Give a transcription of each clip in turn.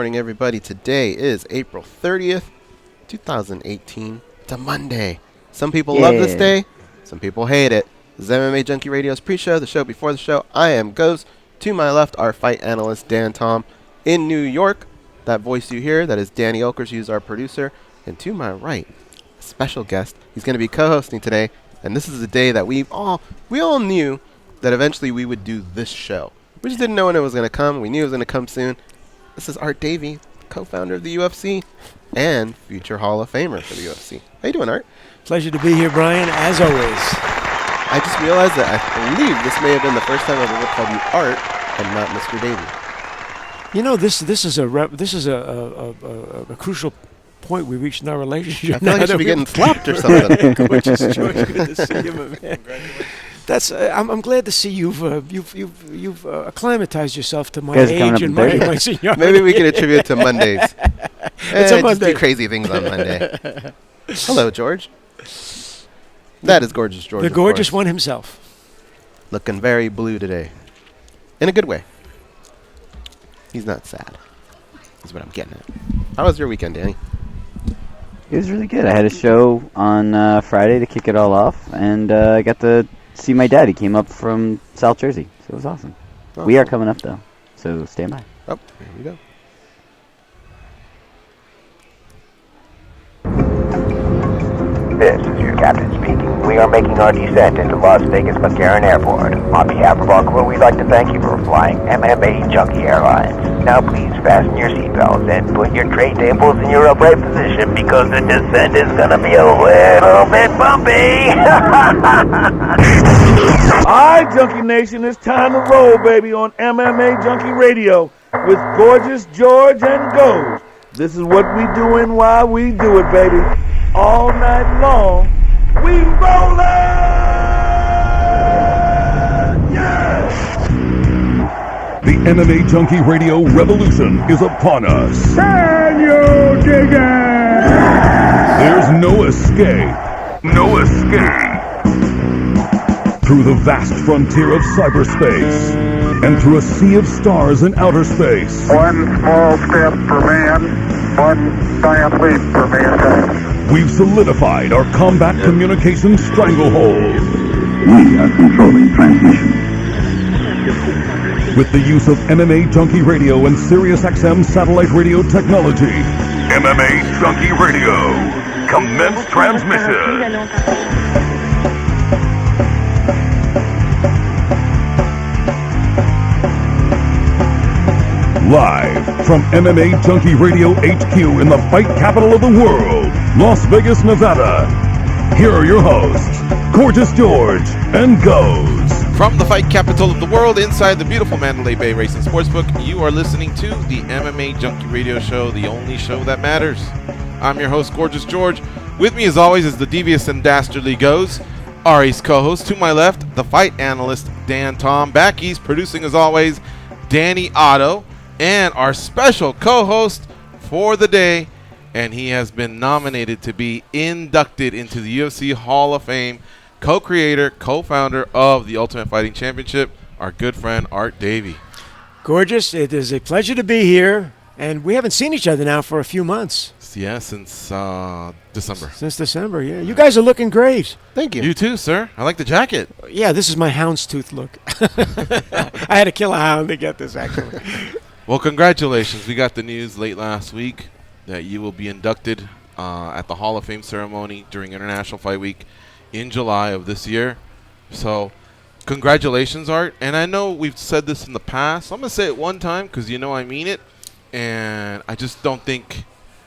Morning, everybody. Today is April 30th, 2018. It's a Monday. Some people love this day. Some people hate it. This is MMA Junkie Radio's pre-show, the show before the show. I am Ghost. To my left, our fight analyst, Dan Tom. In New York, that voice you hear, that is Danny Okers, who's our producer. And to my right, a special guest. He's going to be co-hosting today. And this is a day that we all knew that eventually we would do this show. We just didn't know when it was going to come. We knew it was going to come soon. This is Art Davie, co-founder of the UFC and future Hall of Famer for the UFC. How you doing, Art? Pleasure to be here, Brian, as always. I just realized that I believe this may have been the first time I've ever called you Art and not Mr. Davie. You know, this is a crucial point we reached in our relationship. I feel like I should be getting slapped or something. Gorgeous, George. Good to see you, my man. That's. I'm glad to see you've acclimatized yourself to my age and my seniority. Maybe we can attribute it to Mondays. It's a Monday. Just do crazy things on Monday. Hello, George. That is gorgeous, George. The gorgeous one himself. Looking very blue today, in a good way. He's not sad. Is what I'm getting at. How was your weekend, Danny? It was really good. I had a show on Friday to kick it all off, and I got to see my dad. He came up from South Jersey, so it was awesome. We are coming up, though, so stand by. Oh, here we go. This is your captain speaking. We are making our descent into Las Vegas McCarran Airport. On behalf of our crew, we'd like to thank you for flying MMAjunkie Airlines. Now please fasten your seatbelts and put your tray tables in your upright position because the descent is going to be a little bit bumpy. Alright, Junkie Nation, it's time to roll, baby, on MMA Junkie Radio with Gorgeous George and Ghost. This is what we doing while we do it, baby. All night long, we rollin'! Yeah! The MMA Junkie Radio revolution is upon us. Can you dig it? There's no escape. No escape. Through the vast frontier of cyberspace and through a sea of stars in outer space. One small step for man, one giant leap for mankind. We've solidified our combat communication stranglehold. We are controlling transmission. With the use of MMA Junkie Radio and SiriusXM satellite radio technology. MMA Junkie Radio. Commence transmission. Live from MMA Junkie Radio HQ in the fight capital of the world, Las Vegas, Nevada. Here are your hosts, Gorgeous George and Goes. From the fight capital of the world, inside the beautiful Mandalay Bay Racing Sportsbook, you are listening to the MMA Junkie Radio Show, the only show that matters. I'm your host, Gorgeous George. With me, as always, is the devious and dastardly Goes, Ari's co-host. To my left, the fight analyst, Dan Tom. Back east, producing as always, Danny Otto. And our special co-host for the day, and he has been nominated to be inducted into the UFC Hall of Fame, co-creator, co-founder of the Ultimate Fighting Championship, our good friend Art Davie. Gorgeous, it is a pleasure to be here, and we haven't seen each other now for a few months. Yeah, since December. Since December, yeah. You guys are looking great. Thank you. You too, sir. I like the jacket. Yeah, this is my houndstooth look. I had to kill a hound to get this, actually. Well, congratulations. We got the news late last week that you will be inducted at the Hall of Fame ceremony during International Fight Week in July of this year. So, congratulations, Art. And I know we've said this in the past. So I'm going to say it one time because you know I mean it. And I just don't think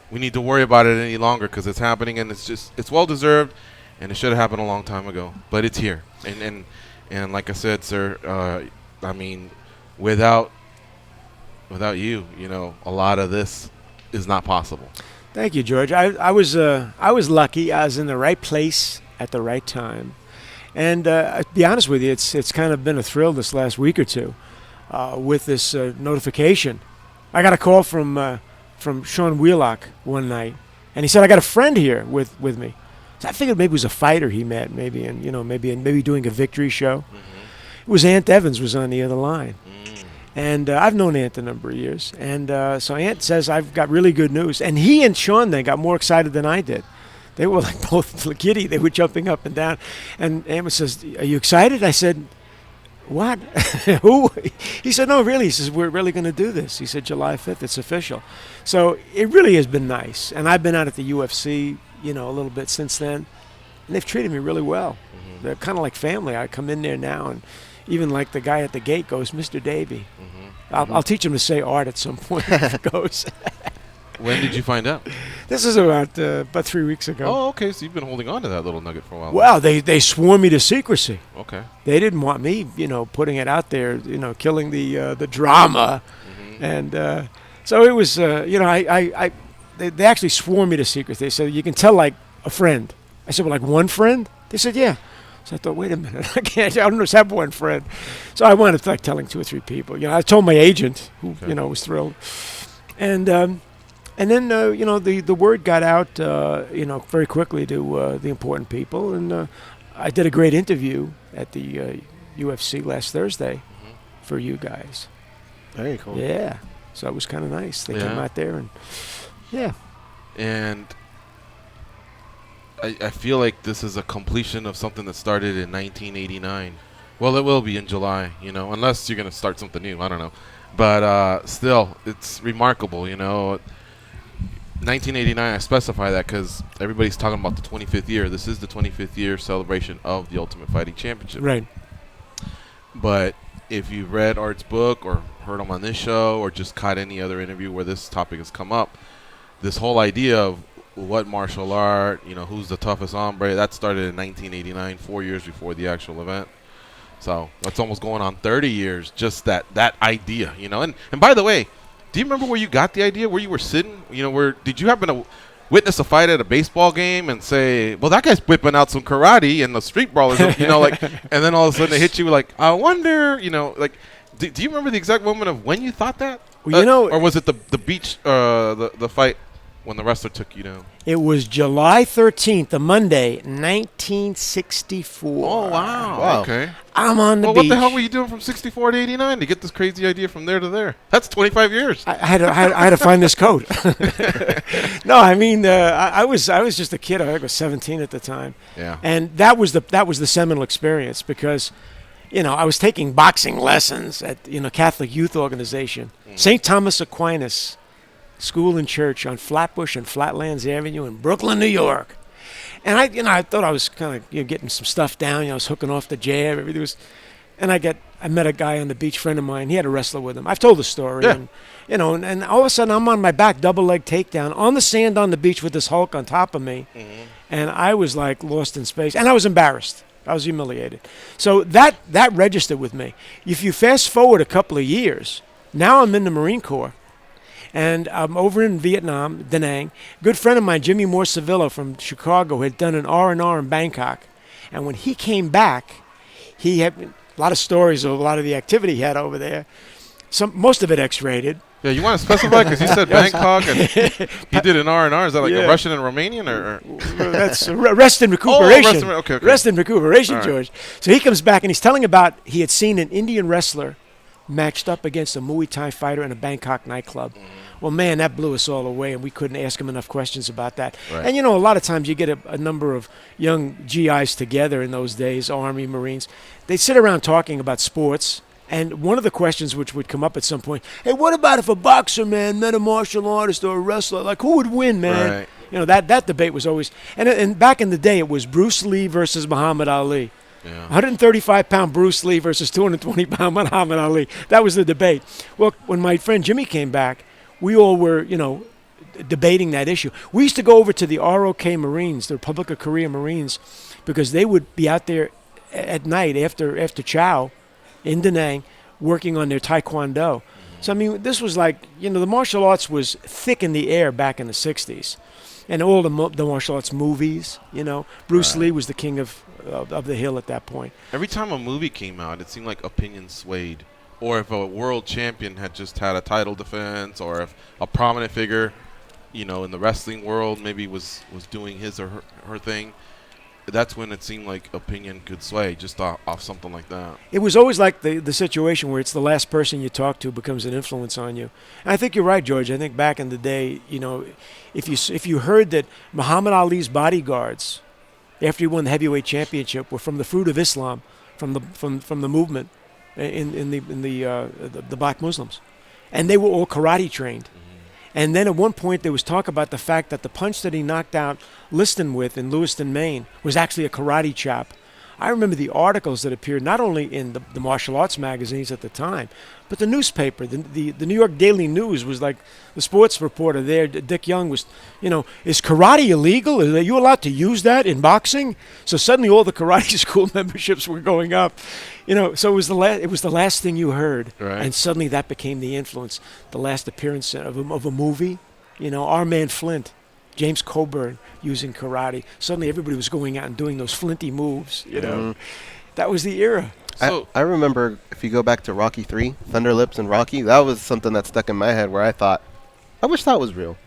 we need to worry about it any longer because it's happening and it's well-deserved. And it should have happened a long time ago. But it's here. And like I said, sir, I mean, without you, you know, a lot of this is not possible. Thank you, George. I was lucky. I was in the right place at the right time, and to be honest with you, it's kind of been a thrill this last week or two with this notification. I got a call from Sean Wheelock one night, and he said I got a friend here with me. So I figured maybe it was a fighter he met, maybe doing a victory show. Mm-hmm. It was Ant Evans was on the other line. And I've known Ant a number of years. And so Ant says, I've got really good news. And he and Sean then got more excited than I did. They were like both giddy. They were jumping up and down. And Ant says, are you excited? I said, what? Who? He said, no, really. He says, we're really going to do this. He said, July 5th, it's official. So it really has been nice. And I've been out at the UFC, a little bit since then. And they've treated me really well. Mm-hmm. They're kind of like family. I come in there now, and even like the guy at the gate goes, Mr. Davie. Mm-hmm. I'll teach him to say Art at some point if it goes. When did you find out? This is about 3 weeks ago. Oh, okay. So you've been holding on to that little nugget for a while. Well, they swore me to secrecy. Okay. They didn't want me, putting it out there, killing the drama. Mm-hmm. And so it was, they actually swore me to secrecy. They said, you can tell like a friend. I said, well, like one friend? They said, yeah. So I thought, wait a minute, I don't just have one friend. So I wound up like telling 2 or 3 people. I told my agent, who, was thrilled. And then, the word got out, very quickly to the important people. And I did a great interview at the UFC last Thursday for you guys. Very cool. Yeah. So it was kind of nice. They came out there and, yeah. And I feel like this is a completion of something that started in 1989. Well, it will be in July, unless you're going to start something new. I don't know. But still, it's remarkable, 1989, I specify that because everybody's talking about the 25th year. This is the 25th year celebration of the Ultimate Fighting Championship. Right. But if you've read Art's book or heard him on this show or just caught any other interview where this topic has come up, this whole idea of what martial art, who's the toughest hombre, that started in 1989, 4 years before the actual event. So that's almost going on 30 years, just that idea, And by the way, do you remember where you got the idea, where you were sitting? Did you happen to witness a fight at a baseball game and say, well, that guy's whipping out some karate and the street brawlers, and then all of a sudden they hit you like, I wonder, do you remember the exact moment of when you thought that? Well, or was it the beach, the fight when the wrestler took you down? It was July 13th, a Monday, 1964. Oh, wow. Okay. I'm on the beach. What the hell were you doing from 64 to 89 to get this crazy idea from there to there? That's 25 years. I had to find this coat. No, I mean, I was just a kid. I was 17 at the time. Yeah. And that was the seminal experience because, I was taking boxing lessons at, Catholic Youth Organization, St. Thomas Aquinas School and Church on Flatbush and Flatlands Avenue in Brooklyn, New York. And I thought I was kind of getting some stuff down. I was hooking off the jab. Everything was, and I met a guy on the beach, friend of mine. He had a wrestler with him. I've told the story. Yeah. And and all of a sudden I'm on my back, double leg takedown on the sand on the beach with this Hulk on top of me, and I was like lost in space. And I was embarrassed. I was humiliated. So that registered with me. If you fast forward a couple of years, now I'm in the Marine Corps. And I'm over in Vietnam, Da Nang. A good friend of mine, Jimmy Moore Sevilla from Chicago, had done an R&R in Bangkok. And when he came back, he had a lot of stories of a lot of the activity he had over there. Most of it X-rated. Yeah, you want to specify? Because you said Bangkok and he did an R&R. Is that like a Russian and Romanian? Or? That's rest and recuperation. Okay. Rest and recuperation, right. George. So he comes back and he's telling about he had seen an Indian wrestler matched up against a Muay Thai fighter in a Bangkok nightclub. Well, man, that blew us all away, and we couldn't ask him enough questions about that. Right. And, a lot of times you get a number of young GIs together in those days, Army, Marines. They'd sit around talking about sports, and one of the questions which would come up at some point, hey, what about if a boxer, man, met a martial artist or a wrestler? Like, who would win, man? Right. That debate was always – and back in the day, it was Bruce Lee versus Muhammad Ali. Yeah. 135-pound Bruce Lee versus 220-pound Muhammad Ali. That was the debate. Well, when my friend Jimmy came back, we all were, debating that issue. We used to go over to the ROK Marines, the Republic of Korea Marines, because they would be out there at night after chow in Da Nang working on their Taekwondo. So, I mean, this was like, the martial arts was thick in the air back in the 60s. And all the martial arts movies, Bruce Lee was the king of the hill at that point. Every time a movie came out, it seemed like opinions swayed. Or if a world champion had just had a title defense, or if a prominent figure, in the wrestling world maybe was doing his or her thing, that's when it seemed like opinion could sway just off something like that. It was always like the situation where it's the last person you talk to becomes an influence on you. And I think you're right, George. I think back in the day, if you heard that Muhammad Ali's bodyguards, after he won the heavyweight championship, were from the Fruit of Islam, from the movement in the black Muslims, and they were all karate trained. And then at one point there was talk about the fact that the punch that he knocked out Liston with in Lewiston, Maine, was actually a karate chop. I remember the articles that appeared not only in the martial arts magazines at the time, but the newspaper. The New York Daily News was like the sports reporter there, Dick Young, was, is karate illegal? Are you allowed to use that in boxing? So suddenly all the karate school memberships were going up. So it was the last thing you heard. Right. And suddenly that became the influence, the last appearance of a movie. Our man Flint, James Coburn, using karate. Suddenly everybody was going out and doing those flinty moves, That was the era. So I remember, if you go back to Rocky 3, Thunder Lips and Rocky, that was something that stuck in my head where I thought, I wish that was real.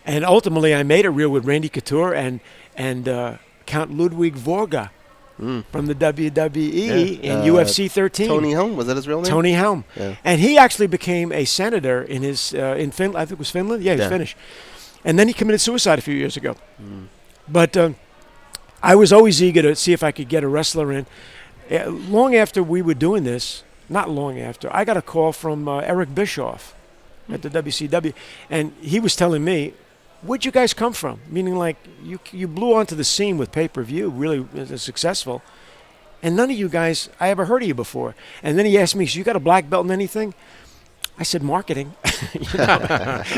And ultimately I made it real with Randy Couture and Count Ludwig Vorga from the WWE in UFC 13. Tony Helm, was that his real name? Tony Helm. Yeah. And he actually became a senator in Finland. I think it was Finland. Yeah, he was Finnish. And then he committed suicide a few years ago. But I was always eager to see if I could get a wrestler in. Long after we were doing this, not long after, I got a call from Eric Bischoff at the WCW. And he was telling me, where'd you guys come from? Meaning like you blew onto the scene with pay-per-view, really successful. And none of you guys, I ever heard of you before. And then he asked me, so you got a black belt in anything? I said, marketing.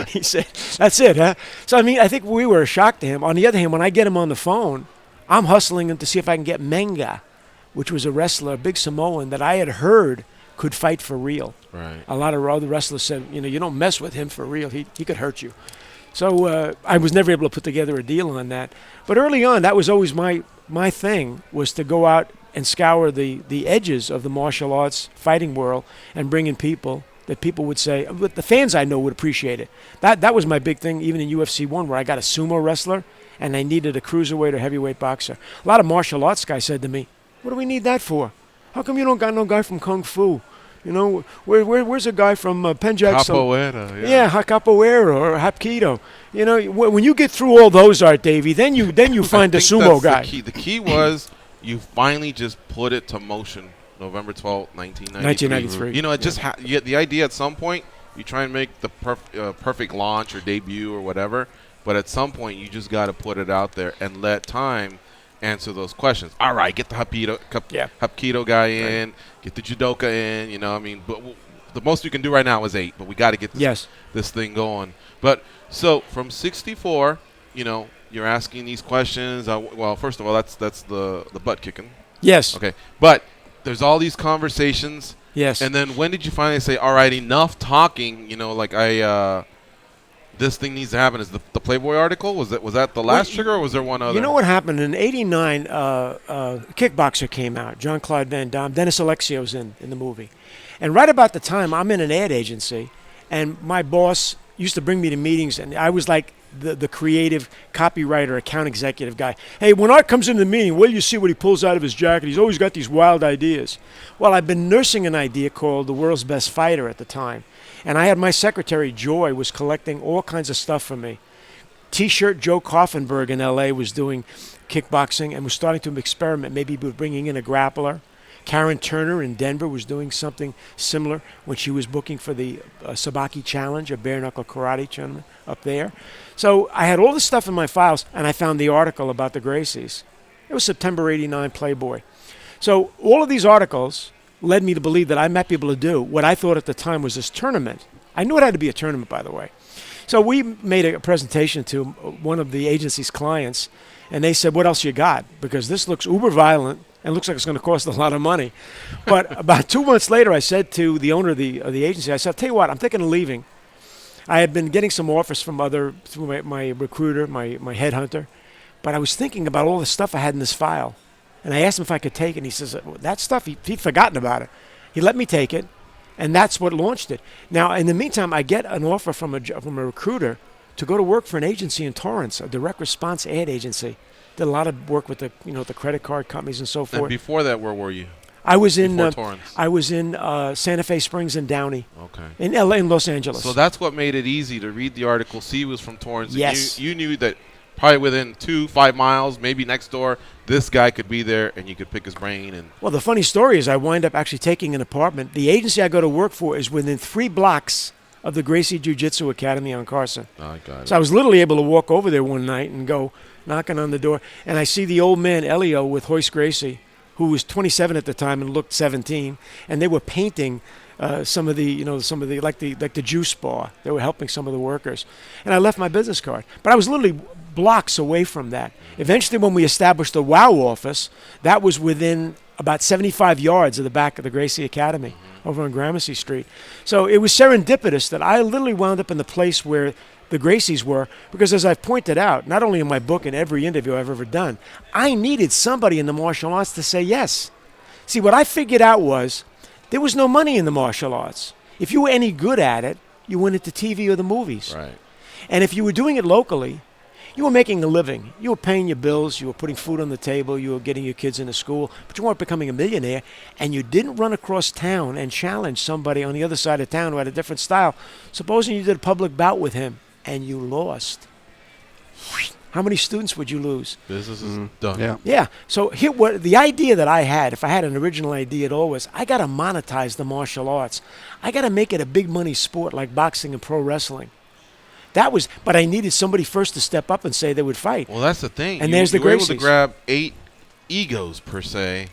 He said, that's it, huh? So, I think we were a shock to him. On the other hand, when I get him on the phone, I'm hustling him to see if I can get Menga, which was a wrestler, a big Samoan that I had heard could fight for real. Right. A lot of other wrestlers said, you don't mess with him for real. He could hurt you. So I was never able to put together a deal on that. But early on, that was always my thing, was to go out and scour the edges of the martial arts fighting world and bring in people that people would say, but the fans I know would appreciate it. That was my big thing, even in UFC 1, where I got a sumo wrestler and I needed a cruiserweight or heavyweight boxer. A lot of martial arts guys said to me, what do we need that for? How come you don't got no guy from Kung Fu? Where's a guy from Penjak? Capoeira. Yeah, Capoeira or Hapkido. When you get through all those, Art Davie, then you find a sumo guy. The key was you finally just put it to motion. November 12th, 1993. 1993. It just the idea at some point, you try and make the perfect launch or debut or whatever, but at some point you just got to put it out there and let time answer those questions. All right, get the Hapkido guy in, get the judoka in, but the most we can do right now is 8, but we got to get this thing going. But so from 64, you're asking these questions. Well, first of all, that's the butt kicking. Yes. Okay, but there's all these conversations. Yes. And then when did you finally say, all right, enough talking, this thing needs to happen? Is the Playboy article, was that the last trigger, or was there one other? You know what happened? In 89, Kickboxer came out. Jean-Claude Van Damme. Dennis Alexio's in the movie. And right about the time, I'm in an ad agency, and my boss used to bring me to meetings, and I was like the creative copywriter, account executive guy. Hey, when Art comes into the meeting, will you see what he pulls out of his jacket? He's always got these wild ideas. Well, I've been nursing an idea called The World's Best Fighter at the time. And I had my secretary, Joy, was collecting all kinds of stuff for me. T-shirt Joe Koffenberg in L.A. was doing kickboxing and was starting to experiment, maybe bringing in a grappler. Karen Turner in Denver was doing something similar when she was booking for the Sabaki Challenge, a bare-knuckle karate tournament up there. So I had all this stuff in my files, and I found the article about the Gracies. It was September 89 Playboy. So all of these articles led me to believe that I might be able to do what I thought at the time was this tournament. I knew it had to be a tournament, by the way. So we made a presentation to one of the agency's clients, and they said, what else you got? Because this looks uber violent and looks like it's going to cost a lot of money. But about 2 months later, I said to the owner of the agency, I said, I'll tell you what, I'm thinking of leaving. I had been getting some offers from through my recruiter, my headhunter, but I was thinking about all the stuff I had in this file. And I asked him if I could take it, and he says, that stuff, he'd forgotten about it. He let me take it, and that's what launched it. Now, in the meantime, I get an offer from a recruiter to go to work for an agency in Torrance, a direct response ad agency Did a lot of work with the the credit card companies and so And forth. before that, where were you? I was in Before Torrance. I was in Santa Fe Springs and Downey Okay. in LA, in Los Angeles. So that's what made it easy to read the article. See, was from Torrance. Yes. You knew that probably within 5 miles, maybe next door, this guy could be there, and you could pick his brain. And Well, the funny story is I wind up actually taking an apartment. The agency I go to work for is within 3 blocks of the Gracie Jiu-Jitsu Academy on Carson. I got it. So I was literally able to walk over there one night and go knocking on the door, and I see the old man Elio with Hoist Gracie, who was 27 at the time and looked 17, and they were painting some of the like the juice bar. They were helping some of the workers, and I left my business card. But I was literally blocks away from that. Eventually, when we established the WOW office, that was within about 75 yards of the back of the Gracie Academy over on Gramercy Street. So it was serendipitous that I literally wound up in the place where the Gracies were, because as I've pointed out, not only in my book and every interview I've ever done, I needed somebody in the martial arts to say yes. See, what I figured out was there was no money in the martial arts. If you were any good at it, you went into TV or the movies. Right. And if you were doing it locally, you were making a living. You were paying your bills. You were putting food on the table. You were getting your kids into school. But you weren't becoming a millionaire. And you didn't run across town and challenge somebody on the other side of town who had a different style. Supposing you did a public bout with him and you lost. How many students would you lose? Business is done. Yeah. Yeah. So here, what the idea that I had, if I had an original idea at all, was I got to monetize the martial arts. I got to make it a big money sport like boxing and pro wrestling. That was, but I needed somebody first to step up and say they would fight. Well, that's the thing. And there's the you were able to Gracies. grab 8 egos per se,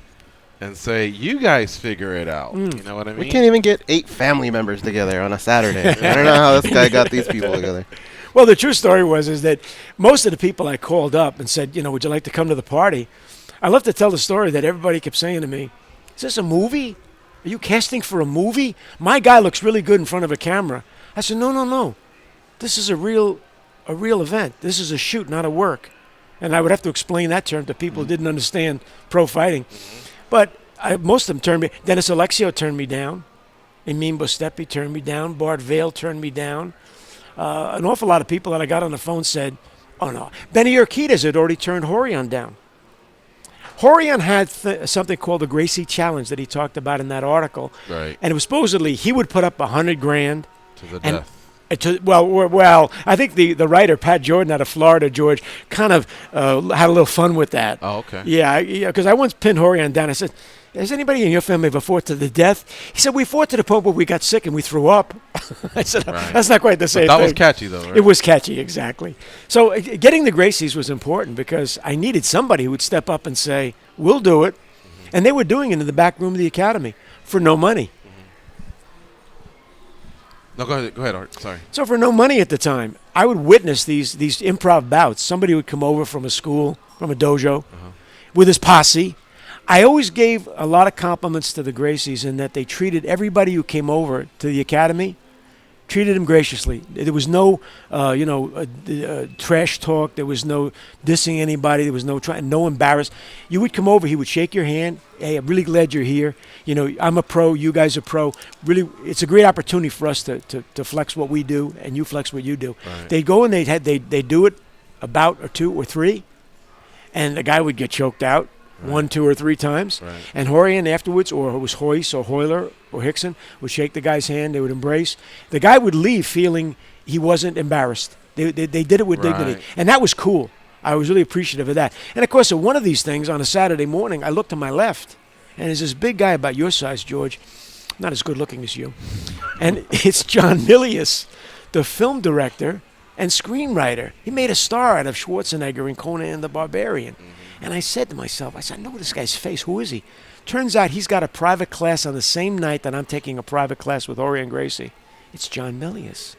and say, "You guys figure it out." You know what I mean? We can't even get 8 family members together on a Saturday. I don't know how this guy got these people together. Well, the true story is that most of the people I called up and said, would you like to come to the party? I love to tell the story that everybody kept saying to me, "Is this a movie? Are you casting for a movie? My guy looks really good in front of a camera." I said, no. This is a real event. This is a shoot, not a work. And I would have to explain that term to people who didn't understand pro fighting. But most of them turned me. Dennis Alexio turned me down. Emin Bostepi turned me down. Bart Vale turned me down. An awful lot of people that I got on the phone said, "Oh no." Benny Urquidez had already turned Horion down. Horion had something called the Gracie Challenge that he talked about in that article. Right. And it was supposedly he would put up $100,000 To the and death. Well, I think the writer, Pat Jordan out of Florida, George, kind of had a little fun with that. Oh, okay. Yeah, because I once pinned Horion down. I said, "Has anybody in your family ever fought to the death?" He said, "We fought to the point where we got sick and we threw up." I said, Right. "That's not quite the same But that thing." was catchy, though, right? It was catchy, exactly. So getting the Gracies was important because I needed somebody who would step up and say, "We'll do it." And they were doing it in the back room of the academy for no money. No, go ahead, Art. Sorry. So for no money at the time, I would witness these improv bouts. Somebody would come over from a school, from a dojo, with his posse. I always gave a lot of compliments to the Gracies in that they treated everybody who came over to the academy, treated them graciously. There was no, trash talk. There was no dissing anybody. There was no embarrass. You would come over. He would shake your hand. "Hey, I'm really glad you're here. I'm a pro. You guys are pro. Really, it's a great opportunity for us to flex what we do, and you flex what you do." Right. They'd go and they'd do it a bout or 2 or 3, and the guy would get choked out. Right. 1, 2, or 3 times. Right. And Horion afterwards, or it was Hoyce or Hoyler or Hickson, would shake the guy's hand. They would embrace. The guy would leave feeling he wasn't embarrassed. They did it with dignity. Right. And that was cool. I was really appreciative of that. And, of course, at one of these things on a Saturday morning, I looked to my left, and there's this big guy about your size, George, not as good looking as you. And it's John Milius, the film director and screenwriter. He made a star out of Schwarzenegger in Conan the Barbarian. And I said to myself, I know this guy's face. Who is he? Turns out he's got a private class on the same night that I'm taking a private class with Horion Gracie. It's John Milius.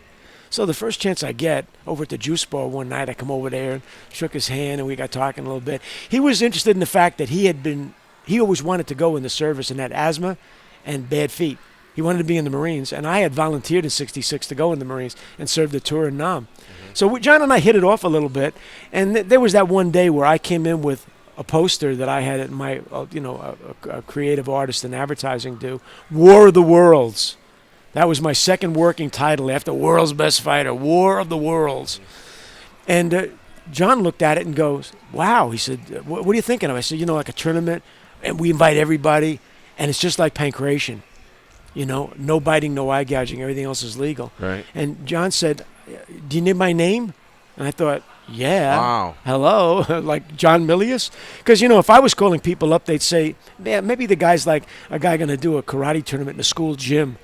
So the first chance I get, over at the juice bar one night, I come over there and shook his hand and we got talking a little bit. He was interested in the fact that he always wanted to go in the service and had asthma and bad feet. He wanted to be in the Marines, and I had volunteered in '66 to go in the Marines and serve the tour in Nam. So John and I hit it off a little bit, and there was that one day where I came in with a poster that I had at my, a creative artist in advertising do, War of the Worlds. That was my second working title after World's Best Fighter, War of the Worlds. And John looked at it and goes, "Wow." He said, "What are you thinking of?" I said, "Like a tournament, and we invite everybody, and it's just like pancreation. No biting, no eye gouging. Everything else is legal." Right. And John said, "Do you need my name?" And I thought, "Yeah." Wow. Hello, like John Milius? Because, if I was calling people up, they'd say, "Yeah, maybe the guy's like a guy going to do a karate tournament in a school gym,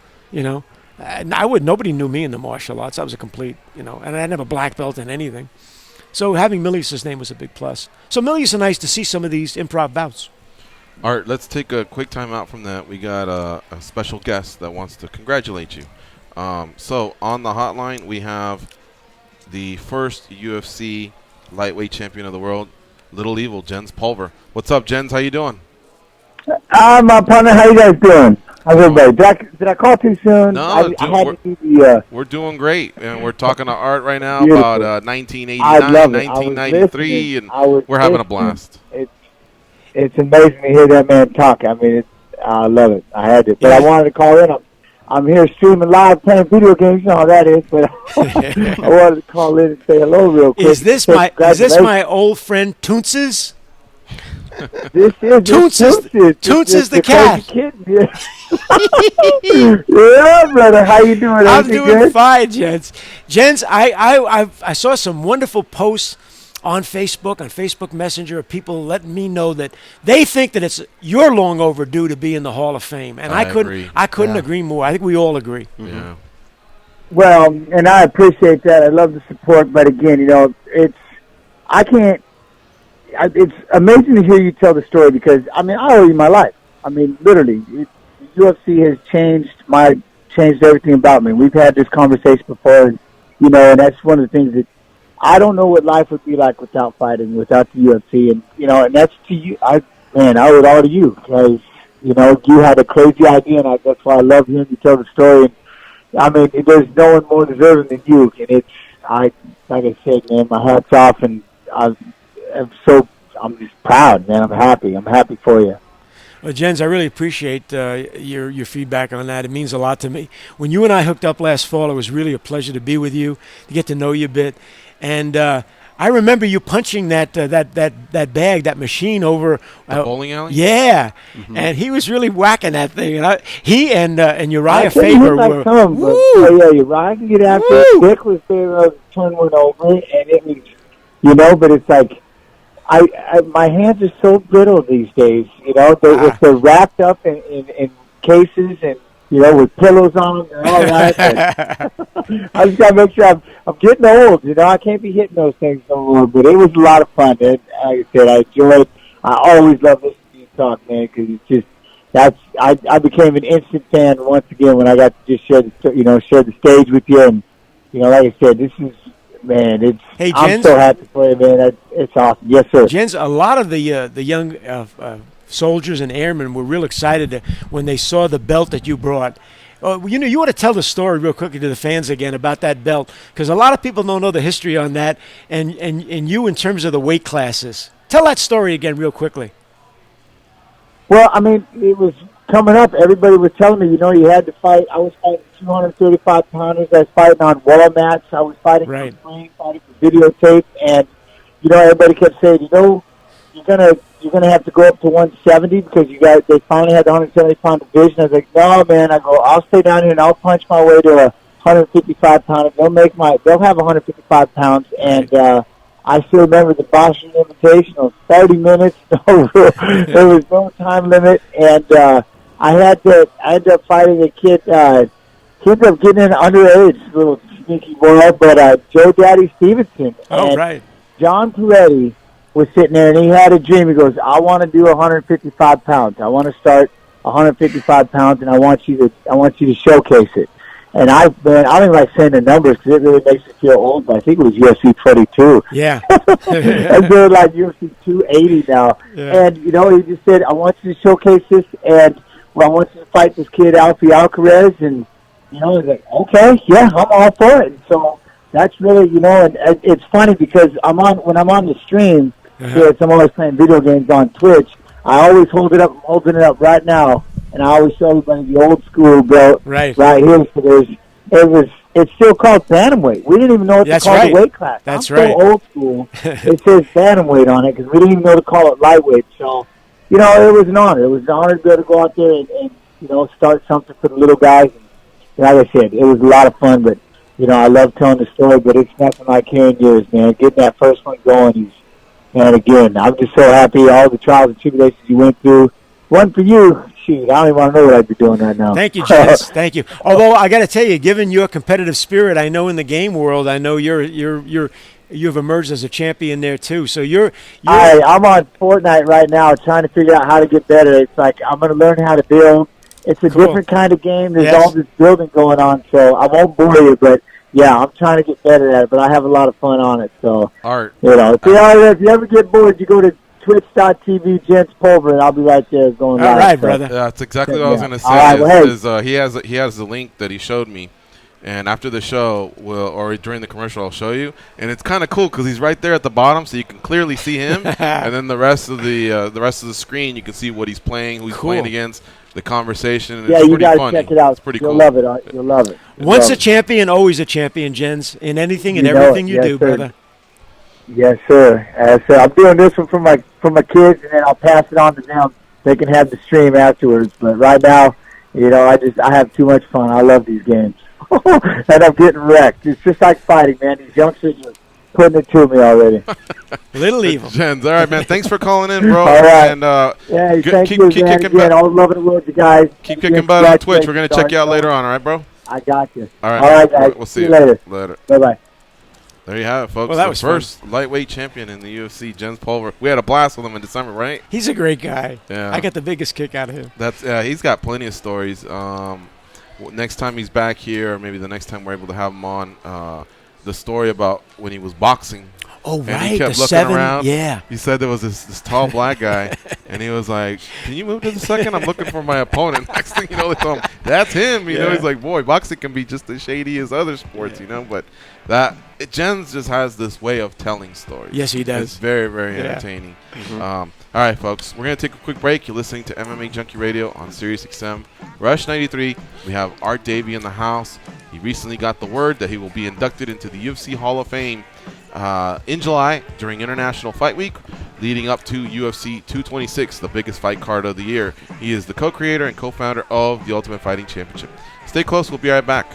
Nobody knew me in the martial arts. I was a complete, and I didn't have a black belt in anything. So having Milius' name was a big plus. So Milius and nice to see some of these improv bouts. Art, let's take a quick time out from that. We got a special guest that wants to congratulate you. So on the hotline, we have the first UFC lightweight champion of the world, Little Evil, Jens Pulver. What's up, Jens? How you doing? My partner. How you guys doing? How's everybody? Did I call too soon? No, we're doing great, and we're talking to Art right now about 1989, 1993, and we're having a blast. It's amazing to hear that man talk. I mean, I love it. I had to, but I wanted to call in. I'm here streaming live, playing video games. You know how that is. But I wanted to call in and say hello real quick. Is this my old friend Toonces? This is Toonces the cat. Yeah, brother. How you doing? I'm doing fine, Jens. Jens, I saw some wonderful posts on Facebook Messenger, of people letting me know that they think that you're long overdue to be in the Hall of Fame, and I couldn't agree more. I think we all agree. Yeah. Well, and I appreciate that. I love the support, but again, it's amazing to hear you tell the story because I owe you my life. Literally, UFC has changed everything about me. We've had this conversation before, and that's one of the things that I don't know what life would be like without fighting, without the UFC, and and that's to you. I owe it all to you because you had a crazy idea, and that's why I love hearing you tell the story. And there's no one more deserving than you, and like I said, man, my hat's off, and I'm just proud, man. I'm happy for you. Well, Jens, I really appreciate your feedback on that. It means a lot to me. When you and I hooked up last fall, it was really a pleasure to be with you, to get to know you a bit. And I remember you punching that bag, that machine over the bowling alley. Yeah, and he was really whacking that thing. And Uriah Faber were. Uriah can get after it. Dick was there, turn one over, and it was, but it's like. My hands are so brittle these days, if they're wrapped up in cases and, with pillows on them and all that. I just got to make sure I'm getting old, I can't be hitting those things no more, but it was a lot of fun. And like I said, I always love listening to you talk, man, because it's just, I became an instant fan once again when I got to just share the stage with you. And, like I said, this is, man, Jens, I'm so happy for you, man. It's awesome. Yes, sir. Jens, a lot of the young soldiers and airmen were real excited when they saw the belt that you brought. You want to tell the story real quickly to the fans again about that belt, because a lot of people don't know the history on that, and you in terms of the weight classes. Tell that story again real quickly. Well, it was coming up. Everybody was telling me, you had to fight. I was fighting 235 pounders. I was fighting on wall mats. I was fighting for free, fighting for videotape, and everybody kept saying, you're gonna have to go up to 170 because they finally had the 170-pound division. I was like, no, man. I'll stay down here and I'll punch my way to a 155 pounder. They'll have 155 pounds, and I still remember the Boston Invitational, 30 minutes. There was no time limit, and I ended up fighting a kid. He ended up getting an underage little sneaky boy, but Joe Daddy Stevenson. Oh, right. John Peretti was sitting there, and he had a dream. He goes, I want to do 155 pounds. I want to start 155 pounds, and I want you to showcase it. And I don't even like saying the numbers because it really makes me feel old, but I think it was UFC 22. Yeah. And they're like UFC 280 now. Yeah. And, he just said, I want you to showcase this, and I want you to fight this kid, Alfie Alcaraz. And, he's like, okay, yeah, I'm all for it. And so that's really, and it's funny because when I'm on the stream, I'm always playing video games on Twitch. I always hold it up. I'm holding it up right now, and I always show everybody the old school belt right here. So it's still called bantamweight. We didn't even know what to call the weight class. That's I'm right. so old school. It says bantamweight on it because we didn't even know to call it lightweight. So, you know, it was an honor. It was an honor to be able to go out there and you know, start something for the little guys. And like I said, it was a lot of fun, but, you know, I love telling the story, but it's nothing like hearing yours, man. Getting that first one going is, and again, I'm just so happy all the trials and tribulations you went through. One for you, shoot, I don't even want to know what I'd be doing right now. Thank you, Jens. Thank you. Although I got to tell you, given your competitive spirit, I know in the game world, I know you've emerged as a champion there too. So I'm on Fortnite right now, trying to figure out how to get better. It's like I'm going to learn how to build. It's a different kind of game. There's all this building going on, so I won't bore you, but. Yeah, I'm trying to get better at it, but I have a lot of fun on it. So, Art. You know, if you ever get bored, you go to twitch.tv, Jens Pulver, and I'll be right there going live. All right, brother. That's exactly what I was going to say. Right, he has the link that he showed me, and after the show, or during the commercial, I'll show you. And it's kind of cool because he's right there at the bottom, so you can clearly see him. And then the rest of the screen, you can see what he's playing, who he's playing against. The conversation. Yeah, it's you got to check it out. It's pretty You'll cool. love it. You'll love it. Once a champion, always a champion, Jens. In anything and everything you do, brother. Yes, sir. So I'm doing this one for my kids, and then I'll pass it on to them. They can have the stream afterwards. But right now, you know, I have too much fun. I love these games, and I'm getting wrecked. It's just like fighting, man. These youngsters are putting it to me already. Little evil. Jens, all right, man. Thanks for calling in, bro. All right. And thank you, man. Again, all loving the world, you guys. Keep kicking butt on Twitch. We're gonna check you out later on. All right, bro. I got you. All right. All right, guys. We'll see you later. Later. Bye-bye. There you have it, folks. Well, that the was first lightweight champion in the UFC, Jens Pulver. We had a blast with him in December, right? He's a great guy. Yeah. I got the biggest kick out of him. He's got plenty of stories. Next time he's back here, or maybe the next time we're able to have him on, the story about when he was boxing. Oh, and right. He kept the looking 7, around. yeah. He said there was this tall black guy, and he was like, "Can you move to the second? I'm looking for my opponent." Next thing you know, they told him, "That's him." You know, he's like, "Boy, boxing can be just as shady as other sports." You know, but Jens just has this way of telling stories. Yes, he does. It's very, very entertaining. All right, folks, we're gonna take a quick break. You're listening to MMA Junkie Radio on Sirius XM Rush 93. We have Art Davie in the house. He recently got the word that he will be inducted into the UFC Hall of Fame in July during International Fight Week, leading up to UFC 226, the biggest fight card of the year. He is the co-creator and co-founder of the Ultimate Fighting Championship. Stay close. We'll be right back.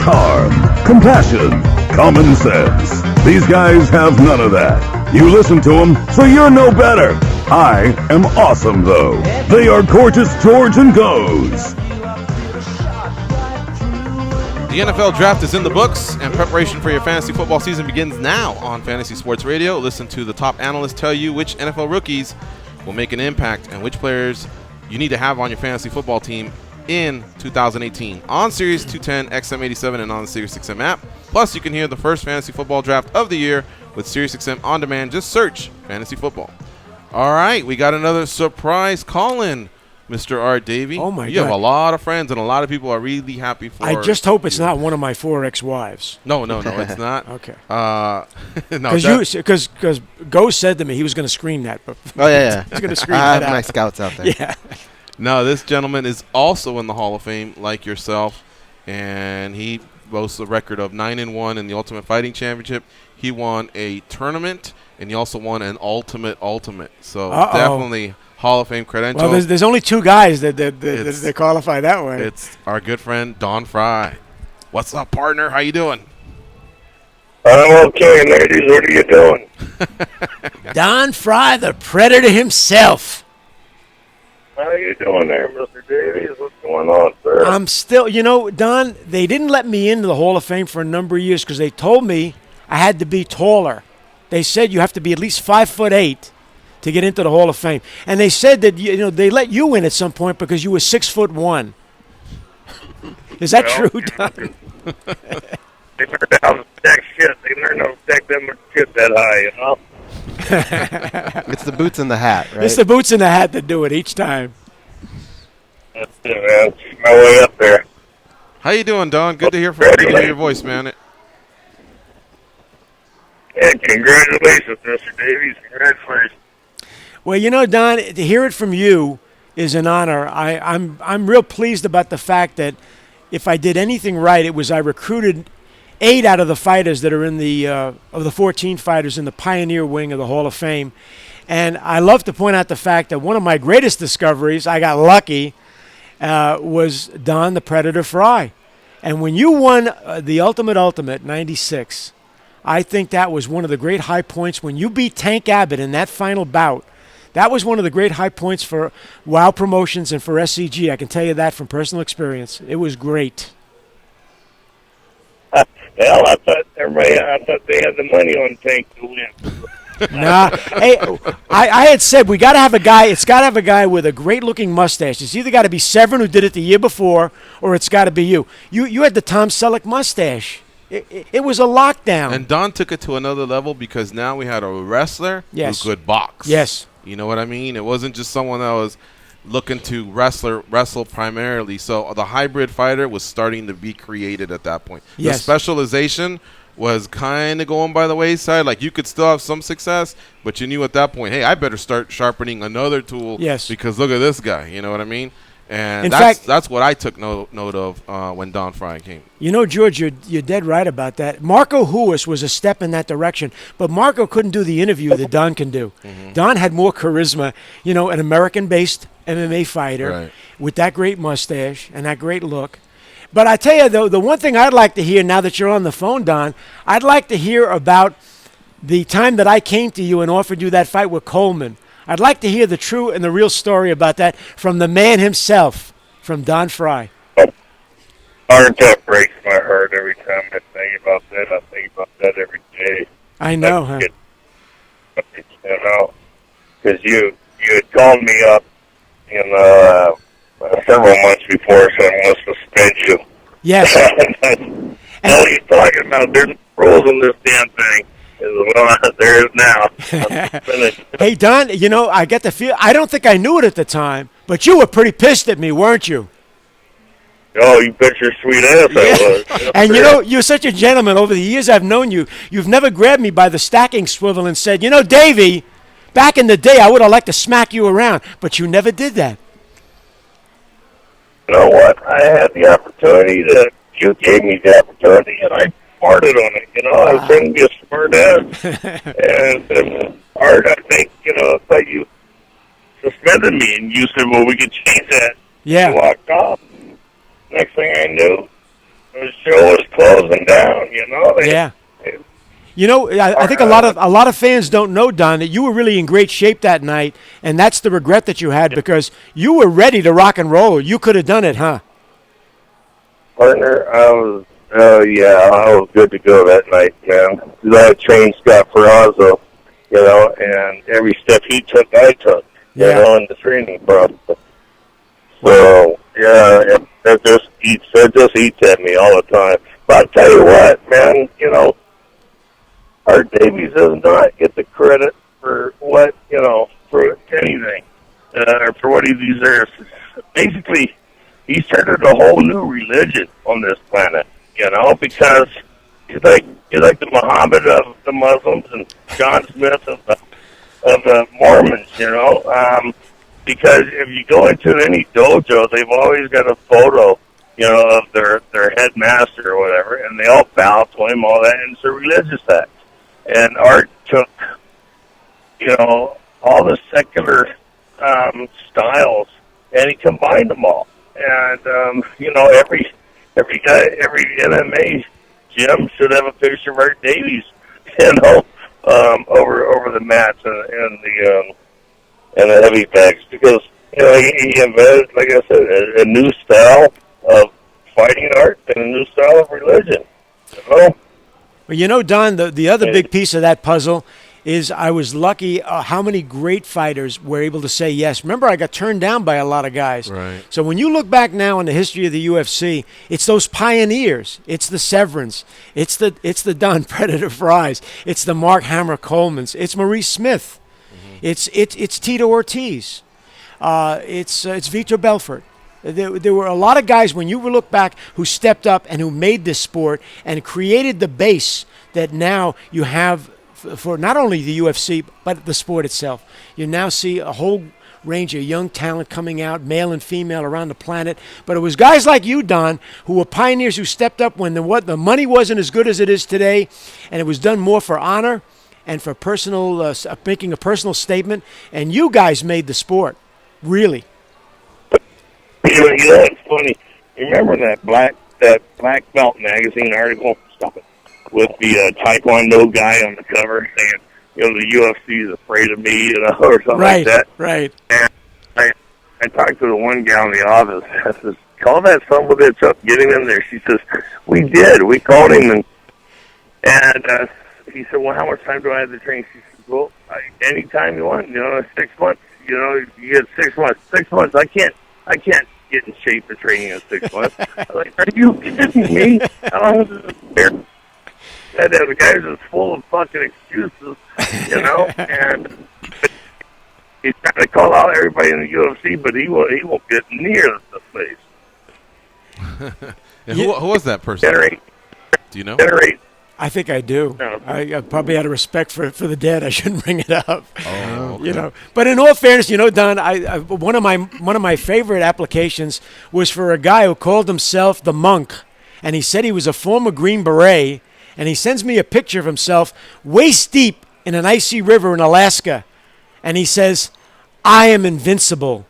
car, compassion, common sense. These guys have none of that. You listen to them, so you're no better. I am awesome, though. They are Gorgeous George and Goes. The NFL Draft is in the books, and preparation for your fantasy football season begins now on Fantasy Sports Radio. Listen to the top analysts tell you which NFL rookies will make an impact and which players you need to have on your fantasy football team in 2018 on Sirius 210 XM87 and on the Sirius XM app. Plus, you can hear the first fantasy football draft of the year with Sirius XM on demand. Just search fantasy football. All right, we got another surprise call-in, Mr. R. Davie. Oh, my God. You have a lot of friends, and a lot of people are really happy for I just hope it's not one of my 4 ex-wives. No, it's not. Okay. Because Because Ghost said to me he was going to screen that. But Oh, yeah. he's going to screen I that have out. my scouts out there. Yeah. No, this gentleman is also in the Hall of Fame, like yourself, and he boasts a record of 9-1 in the Ultimate Fighting Championship. He won a tournament, and he also won an Ultimate. So definitely Hall of Fame credential. Well, there's only 2 guys that qualify that way. It's our good friend Don Frye. What's up, partner? How you doing? I'm okay, ladies. What are you doing? Don Frye, the Predator himself. How you doing there, Mr. Davies? What's going on, sir? I'm still, Don, they didn't let me into the Hall of Fame for a number of years because they told me I had to be taller. They said you have to be at least 5'8" to get into the Hall of Fame. And they said that, they let you in at some point because you were 6'1". Is that true, Don? They learned how to stack shit. They learned how to stack them shit that high, It's the boots and the hat, right? It's the boots and the hat that do it each time. That's it, man. It's my way up there. How you doing, Don? Good to hear from you. Good to hear your voice, man. And congratulations, Mr. Davies. Congratulations. Well, Don, to hear it from you is an honor. I'm real pleased about the fact that if I did anything right, it was I recruited 8 out of the fighters that are in of the 14 fighters in the Pioneer Wing of the Hall of Fame. And I love to point out the fact that one of my greatest discoveries, I got lucky, was Don the Predator Frye. And when you won the Ultimate 96, I think that was one of the great high points. When you beat Tank Abbott in that final bout, that was one of the great high points for WOW Promotions and for SCG. I can tell you that from personal experience. It was great. Hell, I thought they had the money on Tank to win. Nah. Hey, I had said we got to have a guy. It's got to have a guy with a great-looking mustache. It's either got to be Severn, who did it the year before, or it's got to be you. You had the Tom Selleck mustache. It was a lockdown. And Don took it to another level because now we had a wrestler who could box. Yes. You know what I mean? It wasn't just someone that was looking to wrestle primarily. So the hybrid fighter was starting to be created at that point. Yes. The specialization was kind of going by the wayside. Like, you could still have some success, but you knew at that point, hey, I better start sharpening another tool. Yes. Because look at this guy. You know what I mean? And In that's what I took note of when Don Frye came. George, you're dead right about that. Marco Huis was a step in that direction, but Marco couldn't do the interview that Don can do. Mm-hmm. Don had more charisma, an American-based MMA fighter with that great mustache and that great look. But I tell you, though, the one thing I'd like to hear now that you're on the phone, Don, I'd like to hear about the time that I came to you and offered you that fight with Coleman. I'd like to hear the true and the real story about that from the man himself, from Don Frye. Heart attack breaks my heart every time I think about that. I think about that every day. I know, huh? Because you had called me up in several months before, so I must suspend you. Yes. And what are you talking about? There's rules in this damn thing. Well, there is now. Hey, Don, I get the feel. I don't think I knew it at the time, but you were pretty pissed at me, weren't you? Oh, you bet your sweet ass I was. And you're such a gentleman. Over the years I've known you, you've never grabbed me by the stacking swivel and said, Davie, back in the day I would have liked to smack you around, but you never did that. You know what? I had the opportunity you gave me the opportunity, and I farted on it. I was trying to be a smart ass. And hard, I think, but you suspended me, and you said, well, we could change that. Yeah. You walked off. Next thing I knew, the show was Yeah. You know, I think a lot of fans don't know, Don, that you were really in great shape that night, and that's the regret that you had because you were ready to rock and roll. You could have done it, huh? Partner, I was good to go that night, man. 'Cause I had trained Scott Ferrazzo, and every step he took, I took, in the training process. So, that just eats at me all the time. But I'll tell you what, man, Art Davies does not get the credit for what, for anything, or for what he deserves. Basically, he started a whole new religion on this planet, because he's like the Muhammad of the Muslims and John Smith of the Mormons, because if you go into any dojo, they've always got a photo, of their headmaster or whatever, and they all bow to him, all that, and it's a religious act. And Art took, all the secular styles, and he combined them all. And every MMA gym should have a picture of Art Davies, over the mats and the heavy bags, because he invented, like I said, a new style of fighting art and a new style of religion. Well, Don, the other big piece of that puzzle is I was lucky how many great fighters were able to say yes. Remember, I got turned down by a lot of guys. Right. So when you look back now in the history of the UFC, it's those pioneers. It's the Severins. It's the Don Predator Fryes. It's the Mark Hammer Colemans. It's Maurice Smith. Mm-hmm. It's Tito Ortiz. It's Vitor Belfort. There were a lot of guys, when you look back, who stepped up and who made this sport and created the base that now you have for not only the UFC, but the sport itself. You now see a whole range of young talent coming out, male and female, around the planet. But it was guys like you, Don, who were pioneers who stepped up when the money wasn't as good as it is today, and it was done more for honor and for personal, making a personal statement. And you guys made the sport, really. It's funny. You remember that black belt magazine article? Stop it. With the Taekwondo guy on the cover saying, the UFC is afraid of me, or something like that. Right. And I talked to the one gal in the office. I says, call that son of a bitch up, get him in there. She says, we did. We called him, and he said, well, how much time do I have to train? She says, well, anytime you want. 6 months. You get 6 months. 6 months. I can't get in shape for training in 6 months. I was like, are you kidding me? How long is this fair? And the guy's just full of fucking excuses, and he's trying to call out everybody in the UFC, but he won't get near the place. Who was that person? Do you know? I think I do. No. I probably out of respect for the dead, I shouldn't bring it up. Oh, okay. But in all fairness, Don, one of my favorite applications was for a guy who called himself the Monk, and he said he was a former Green Beret, and he sends me a picture of himself waist deep in an icy river in Alaska, and he says, "I am invincible.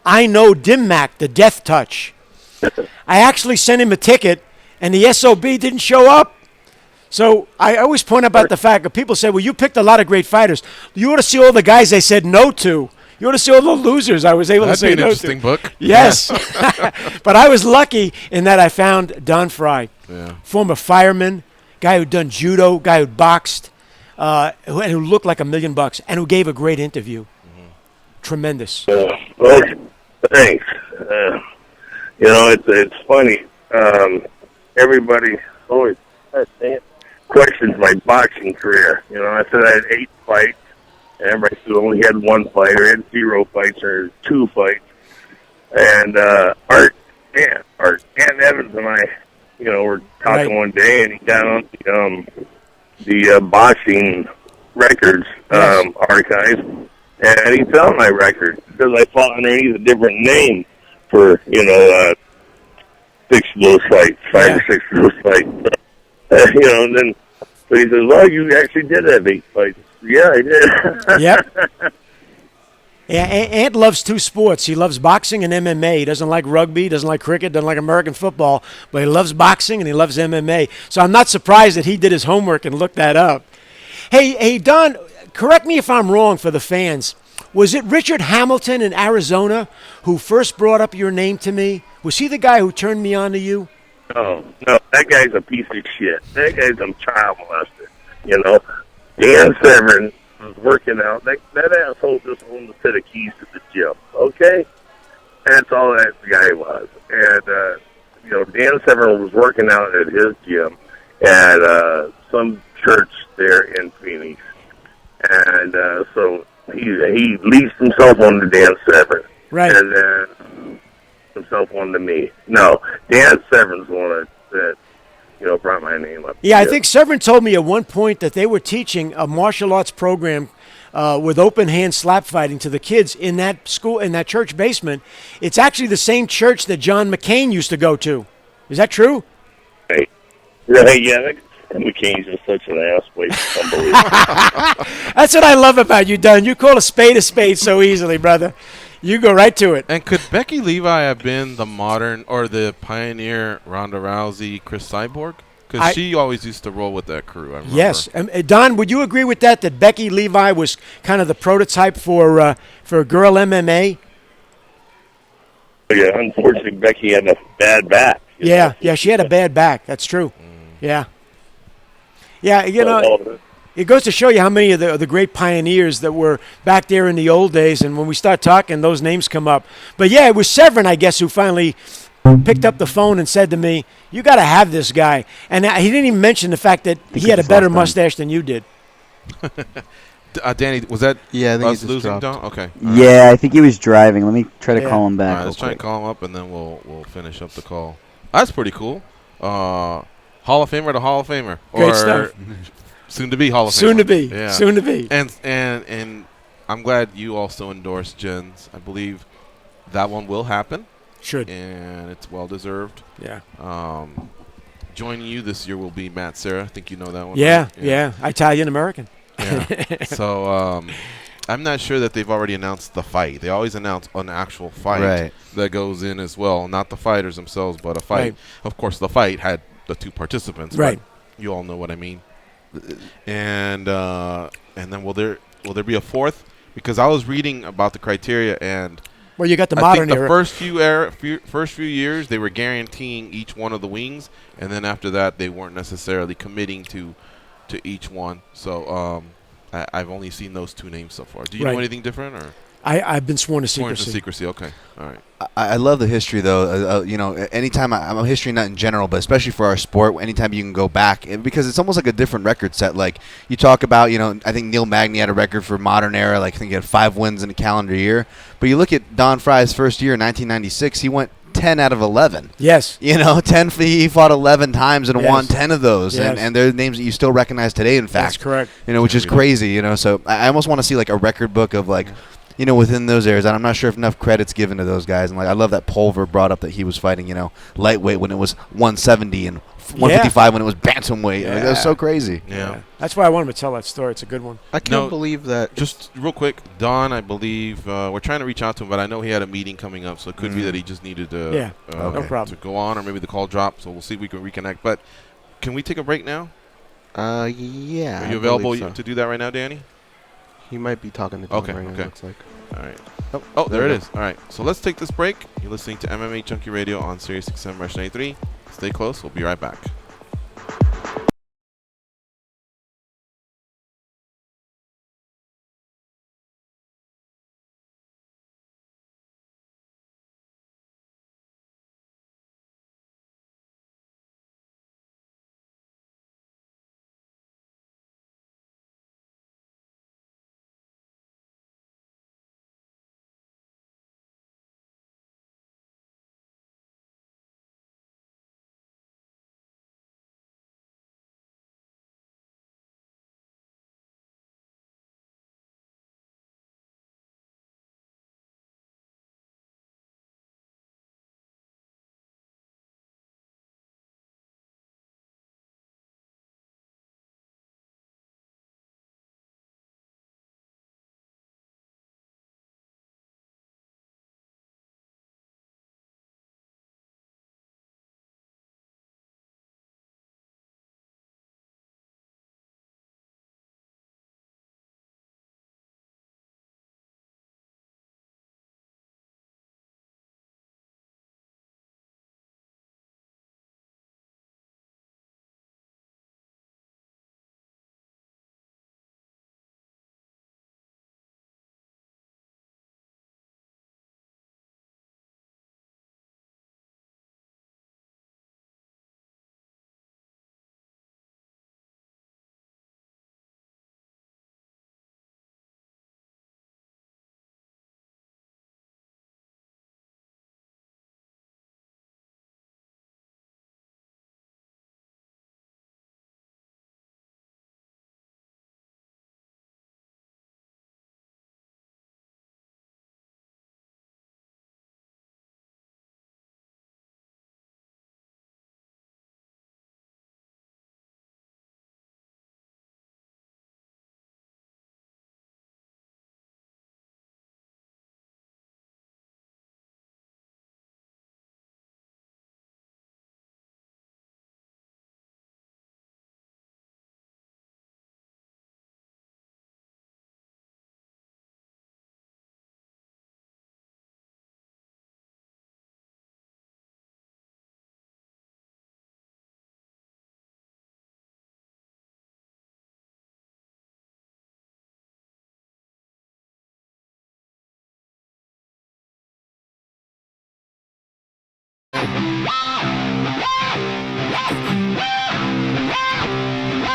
I know Dim-Mak, the death touch." I actually sent him a ticket, and the SOB didn't show up. So I always point about the fact that people say, well, you picked a lot of great fighters. You ought to see all the guys they said no to. You ought to see all the losers I was able to say no to. That'd be an interesting book. Yes. But I was lucky in that I found Don Frye, former fireman, guy who'd done judo, guy who'd boxed, who looked like $1 million and who gave a great interview. Mm-hmm. Tremendous. Well, thanks. It's funny. Everybody always questions my boxing career. I said I had 8 fights, and everybody said I only had 1 fight, or had 0 fights, or 2 fights. And Art Evans and I, were talking one day, and he got on the boxing records archive, and he found my record because I fought underneath a different name for 6 of those fights, 5 or 6 of those fights. And then so he says, well, you actually did have 8 fights. Yeah, I did. Yep. Yeah, Ant loves two sports. He loves boxing and MMA. He doesn't like rugby, doesn't like cricket, doesn't like American football, but he loves boxing and he loves MMA. So I'm not surprised that he did his homework and looked that up. Hey, Don, correct me if I'm wrong for the fans. Was it Richard Hamilton in Arizona who first brought up your name to me? Was he the guy who turned me on to you? No, that guy's a piece of shit. That guy's a child molester. You know, Dan Severn was working out. That asshole just owned a set of keys to the gym. Okay, that's all that guy was. And Dan Severn was working out at his gym at some church there in Phoenix, and so he leased himself on to Dan Severn, right? And then himself on to me. No, Dan Severn's the one that brought my name up. Yeah, I think Severn told me at one point that they were teaching a martial arts program with open hand slap fighting to the kids in that school, in that church basement. It's actually the same church that John McCain used to go to. Is that true? Hey, yeah. McCain's just such an ass place. It's unbelievable. That's what I love about you, Don. You call a spade so easily, brother. You go right to it. And could Becky Levi have been the modern or the pioneer Ronda Rousey, Chris Cyborg? Because she always used to roll with that crew. I remember. Yes. Don, would you agree with that Becky Levi was kind of the prototype for girl MMA? Yeah, unfortunately, Becky had a bad back. Yeah, she had a bad back. That's true. Yeah. Yeah, it goes to show you how many of the great pioneers that were back there in the old days, and when we start talking, those names come up. But yeah, it was Severn, I guess, who finally picked up the phone and said to me, "You got to have this guy." And he didn't even mention the fact that he had a better mustache than you did. Danny, was that I think us losing, Don? Okay. Yeah, I think he was driving. Let me try to call him back. All right, let's try and call him up, and then we'll finish up the call. That's pretty cool. Hall of Famer to Hall of Famer. Great stuff. Soon to be Hall of Famer. Soon to be. Yeah. Soon to be. And I'm glad you also endorsed Jen's. I believe that one will happen. Should. And it's well deserved. Yeah. Joining you this year will be Matt Serra. I think you know that one. Yeah, right? Yeah. Italian American. Yeah. So I'm not sure that they've already announced the fight. They always announce an actual fight that goes in as well. Not the fighters themselves, but a fight. Right. Of course, the fight had the two participants. Right. But you all know what I mean. And then will there be a fourth? Because I was reading about the criteria, and well, you got the I modern think the era. first few years they were guaranteeing each one of the wings, and then after that they weren't necessarily committing to each one. So I've only seen those two names so far. Do you know anything different, or? I've been sworn to Sworn secrecy. to secrecy. Okay. All right. I love the history, though. Anytime I'm a history nut in general, but especially for our sport, anytime you can go back, because it's almost like a different record set. Like you talk about, I think Neil Magny had a record for modern era. Like I think he had 5 wins in a calendar year. But you look at Don Frye's first year in 1996, he went 10 out of 11. Yes. 10. He fought 11 times and won 10 of those, Yes. and they're names that you still recognize today. In fact, that's correct. Which is crazy. So I almost want to see like a record book of like. Within those areas, and I'm not sure if enough credit's given to those guys. And like, I love that Pulver brought up that he was fighting, lightweight when it was 170 and 155 when it was bantamweight. Yeah. Like, that was so crazy. Yeah. That's why I wanted to tell that story. It's a good one. I can't believe that. Just real quick, Don, I believe we're trying to reach out to him, but I know he had a meeting coming up, so it could be that he just needed to no problem. to go on, or maybe the call dropped. So we'll see if we can reconnect. But can we take a break now? Yeah. Are you available to do that right now, Danny? He might be talking to John right now, it looks like. All right. Oh, there it is. All right. So let's take this break. You're listening to MMA Junkie Radio on Sirius XM Rush 93. Stay close. We'll be right back.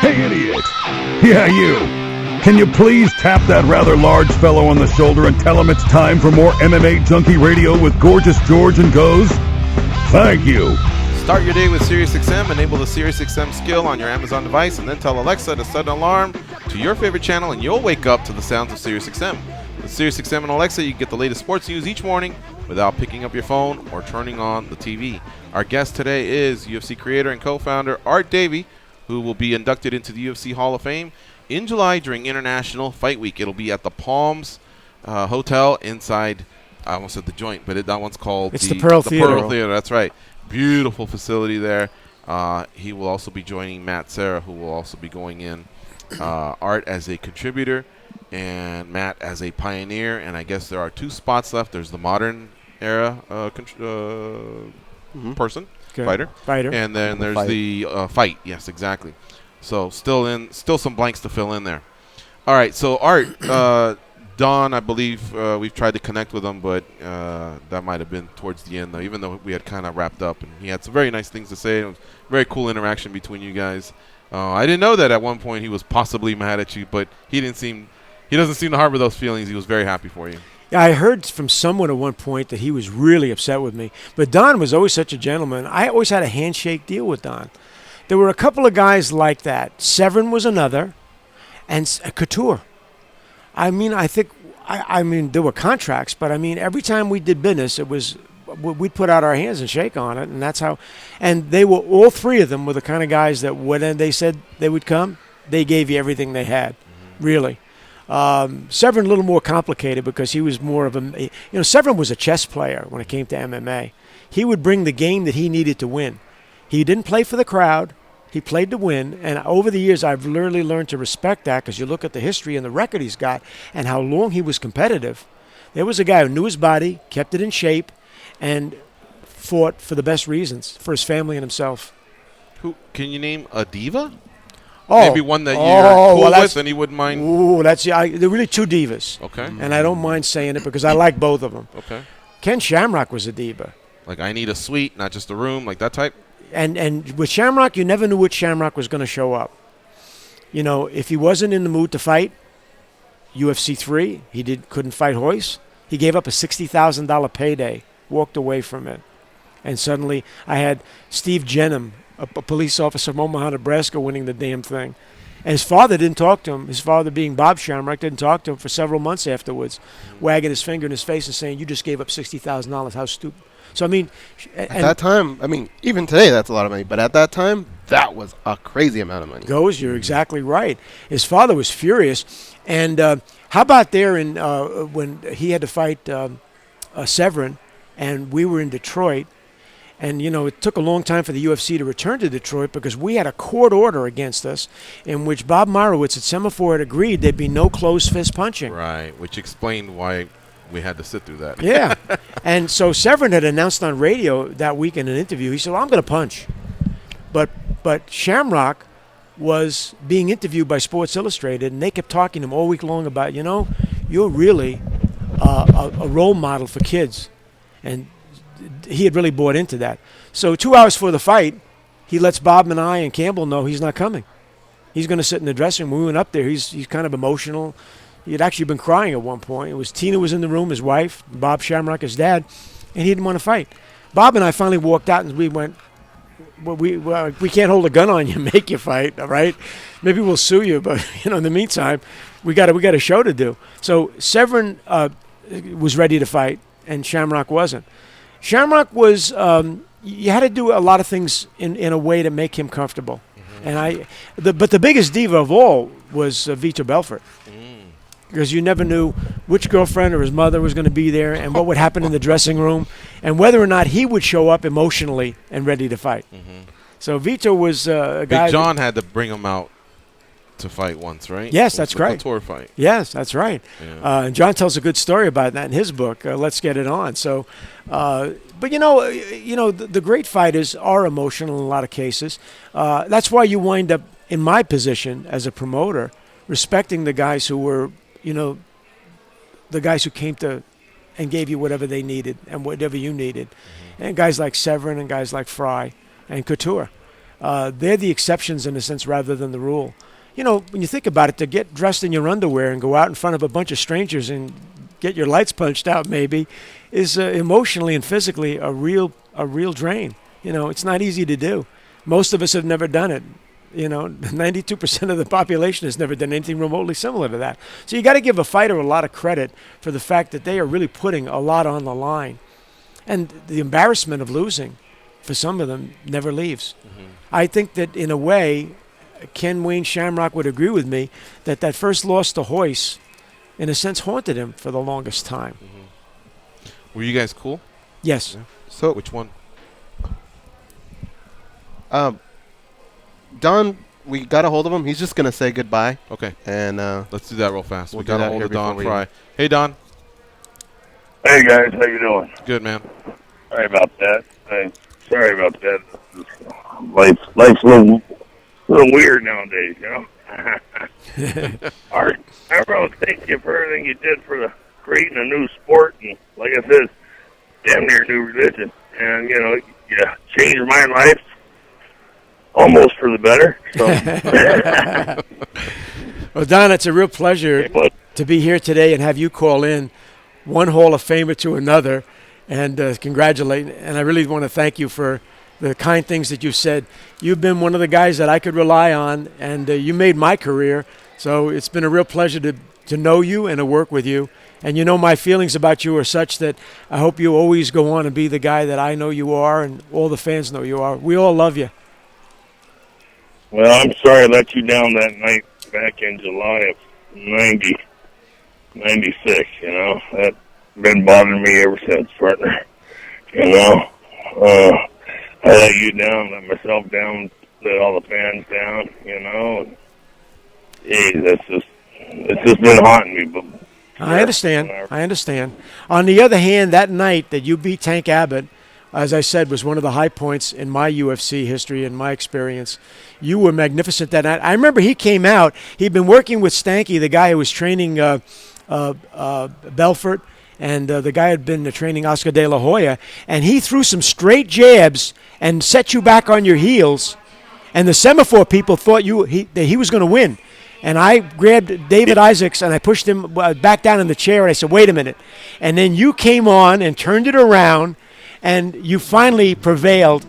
Hey, idiot! Yeah, you! Can you please tap that rather large fellow on the shoulder and tell him it's time for more MMA Junkie Radio with Gorgeous George and Goes? Thank you! Start your day with SiriusXM. Enable the SiriusXM skill on your Amazon device, and then tell Alexa to set an alarm to your favorite channel, and you'll wake up to the sounds of SiriusXM. With SiriusXM and Alexa, you get the latest sports news each morning without picking up your phone or turning on the TV. Our guest today is UFC creator and co-founder Art Davie, who will be inducted into the UFC Hall of Fame in July during International Fight Week. It'll be at the Palms Hotel inside, I almost said the Joint, but that one's called the Pearl Theater. Pearl Theater, that's right. Beautiful facility there. He will also be joining Matt Serra, who will also be going in. Art as a contributor and Matt as a pioneer. And I guess there are 2 spots left. There's the modern era person. Fighter. And then there's the fight. Yes, exactly. So still some blanks to fill in there. All right. So Art, Don, I believe we've tried to connect with him, but that might have been towards the end, though. Even though we had kind of wrapped up, and he had some very nice things to say. It was a very cool interaction between you guys. I didn't know that at one point he was possibly mad at you, but he doesn't seem to harbor those feelings. He was very happy for you. Yeah, I heard from someone at one point that he was really upset with me. But Don was always such a gentleman. I always had a handshake deal with Don. There were a couple of guys like that. Severin was another, and Couture. I mean, there were contracts, but I mean, every time we did business, it was we'd put out our hands and shake on it, and that's how. And they were all 3 of them were the kind of guys that when they said they would come, they gave you everything they had, really. Severin a little more complicated because he was more of Severin was a chess player when it came to MMA. He would bring the game that he needed to win. He didn't play for the crowd. He played to win. And over the years, I've literally learned to respect that because you look at the history and the record he's got and how long he was competitive. There was a guy who knew his body, kept it in shape, and fought for the best reasons, for his family and himself. Who can you name a diva? Oh, maybe one that you're cool with and he wouldn't mind. Ooh, there are really 2 divas. Okay. And I don't mind saying it because I like both of them. Okay. Ken Shamrock was a diva. Like, I need a suite, not just a room, like that type? And with Shamrock, you never knew which Shamrock was going to show up. You know, if he wasn't in the mood to fight, UFC 3, couldn't fight Royce. He gave up a $60,000 payday, walked away from it. And suddenly I had Steve Jenham, a police officer from Omaha, Nebraska, winning the damn thing. And his father didn't talk to him. His father, being Bob Shamrock, didn't talk to him for several months afterwards, wagging his finger in his face and saying, "You just gave up $60,000. How stupid." So, I mean... At that time, I mean, even today that's a lot of money, but at that time, that was a crazy amount of money. Goes, you're exactly right. His father was furious. And how about there when he had to fight Severin, and we were in Detroit, and, it took a long time for the UFC to return to Detroit because we had a court order against us in which Bob Marowitz at Semaphore had agreed there'd be no closed fist punching. Right, which explained why we had to sit through that. Yeah. And so Severin had announced on radio that week in an interview, he said, "Well, I'm going to punch." But Shamrock was being interviewed by Sports Illustrated, and they kept talking to him all week long about, you're really a role model for kids. And he had really bought into that. So 2 hours before the fight, he lets Bob and I and Campbell know he's not coming. He's going to sit in the dressing room. When we went up there, he's kind of emotional. He had actually been crying at one point. It was Tina was in the room, his wife, Bob Shamrock, his dad, and he didn't want to fight. Bob and I finally walked out, and we went, well, we can't hold a gun on you, make you fight, all right? Maybe we'll sue you, but in the meantime, we got a show to do. So Severin was ready to fight, and Shamrock wasn't. Shamrock was you had to do a lot of things in a way to make him comfortable, and but the biggest diva of all was Vitor Belfort. Because you never knew which girlfriend or his mother was going to be there and what would happen in the dressing room and whether or not he would show up emotionally and ready to fight. So Vitor was a guy. Big John had to bring him out to fight once, right? Yes, that's right. Couture fight. Yes, that's right. Yeah. And John tells a good story about that in his book, Let's Get It On. So, but the great fighters are emotional in a lot of cases. That's why you wind up, in my position as a promoter, respecting the guys who were, the guys who came to and gave you whatever they needed and whatever you needed. And guys like Severin and guys like Frye and Couture, they're the exceptions in a sense rather than the rule. You know, when you think about it, to get dressed in your underwear and go out in front of a bunch of strangers and get your lights punched out maybe is emotionally and physically a real drain. You know, it's not easy to do. Most of us have never done it. You know, 92% of the population has never done anything remotely similar to that. So you got to give a fighter a lot of credit for the fact that they are really putting a lot on the line. And the embarrassment of losing, for some of them, never leaves. I think that in a way, Ken Wayne Shamrock would agree with me that first loss to Hoyce, in a sense, haunted him for the longest time. Were you guys cool? Yes. Yeah. So which one? Don, we got a hold of him. He's just gonna say goodbye. Okay. And let's do that real fast. We'll we got a hold of Don Frye. Hey, Don. Hey guys, how you doing? Good, man. Sorry about that. Sorry about that. Life's a little weird nowadays, you know. Art, I want to thank you for everything you did for creating a new sport, and like I said, damn near new religion. And you know, you changed my life almost for the better. So. Well, Don, it's a real pleasure to be here today and have you call in one Hall of Famer to another and congratulate. And I really want to thank you for the kind things that you've said. You've been one of the guys that I could rely on, and you made my career. So it's been a real pleasure to know you and to work with you. And you know my feelings about you are such that I hope you always go on and be the guy that I know you are and all the fans know you are. We all love you. Well, I'm sorry I let you down that night back in July of 96, you know. That's been bothering me ever since, partner. You know, I let you down, let myself down, let all the fans down, you know. It's just been haunting me. But I understand. On the other hand, that night that you beat Tank Abbott, as I said, was one of the high points in my UFC history and my experience. You were magnificent that night. I remember he came out. He'd been working with Stanky, the guy who was training Belfort, and the guy had been training Oscar De La Hoya, and he threw some straight jabs and set you back on your heels, and the semaphore people thought that he was going to win. And I grabbed David Isaacs and I pushed him back down in the chair, and I said, wait a minute. And then you came on and turned it around, and you finally prevailed.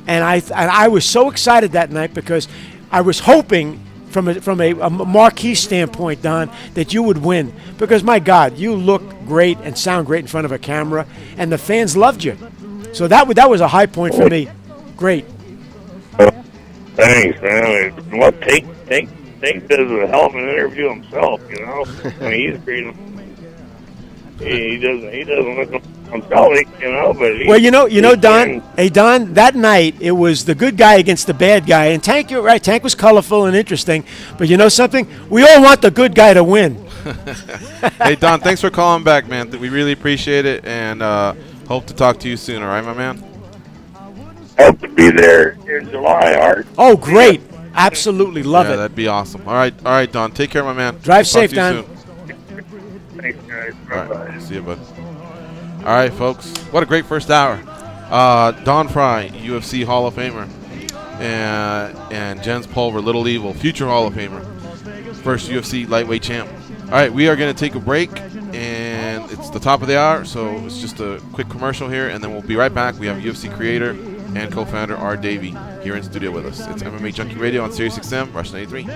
And I was so excited that night because I was hoping from a marquee standpoint, Don, that you would win. Because, my God, you look great and sound great in front of a camera, and the fans loved you. So that was a high point for me. Great. Thanks, man. Well, Tank does a hell of an interview himself, you know. I mean, he's great. He doesn't look himself, you know. But well, you know, Don. Hey, Don. That night it was the good guy against the bad guy, and Tank. You're right. Tank was colorful and interesting, but you know something? We all want the good guy to win. Hey, Don. Thanks for calling back, man. We really appreciate it, and hope to talk to you soon. All right, my man. Hope to be there in July, Art. Oh, great. Absolutely love it. Yeah, that'd be awesome. All right, Don. Take care, my man. Drive safe, Don. Thanks, guys. All right. See you, bud. All right, folks. What a great first hour. Don Frye, UFC Hall of Famer. And Jens Pulver, Little Evil, future Hall of Famer. First UFC lightweight champ. All right, we are going to take a break. And it's the top of the hour, so it's just a quick commercial here. And then we'll be right back. We have UFC creator and co-founder Davie here in studio with us. It's MMA Junkie Radio on Sirius XM, Rush 93.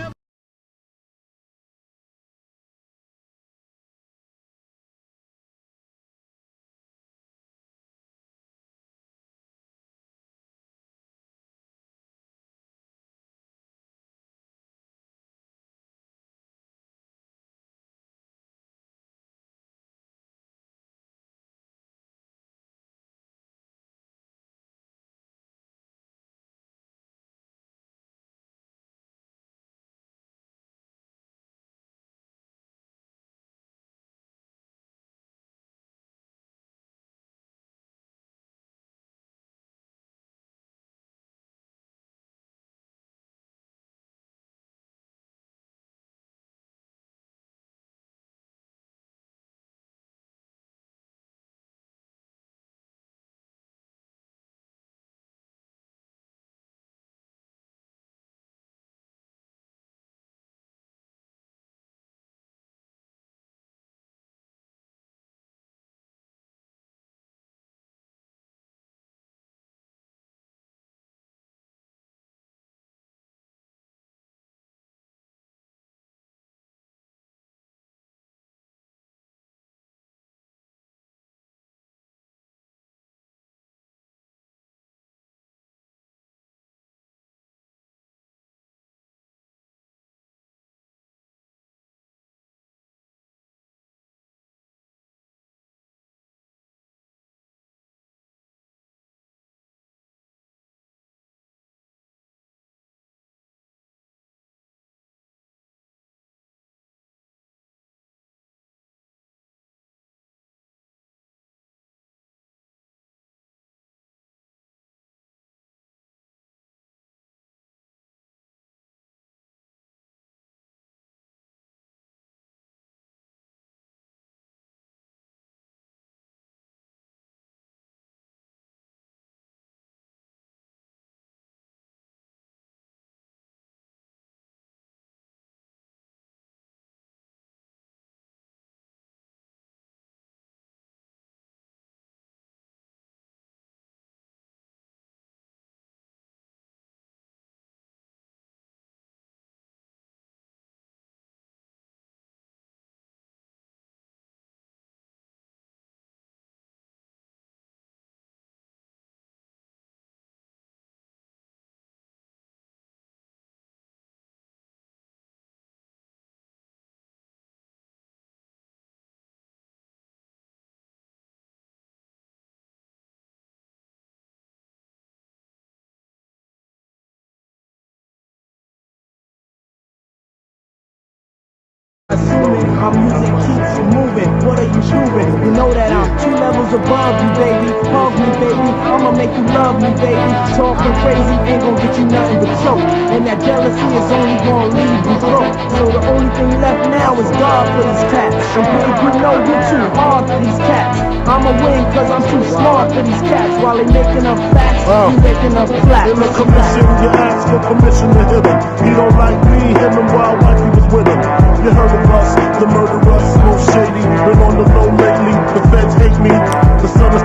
My music keeps you moving. What are you proving? You know that I'm 2 levels above you, baby. Hug me, baby. I'ma make you love me, baby. Talking crazy ain't gonna get you nothing but choke. And that jealousy is only gonna leave you broke. So the only thing left now is God for these cats. And babe, you know you're too hard for these cats. I'ma win cause I'm too smart for these cats. While they making up facts, you making up flats. In the commission, you ask for permission to hit him. He don't like me, hit him while wifey was with him. You heard of us, the murderers, most shady. Been on the low lately, the feds hate me. The sun is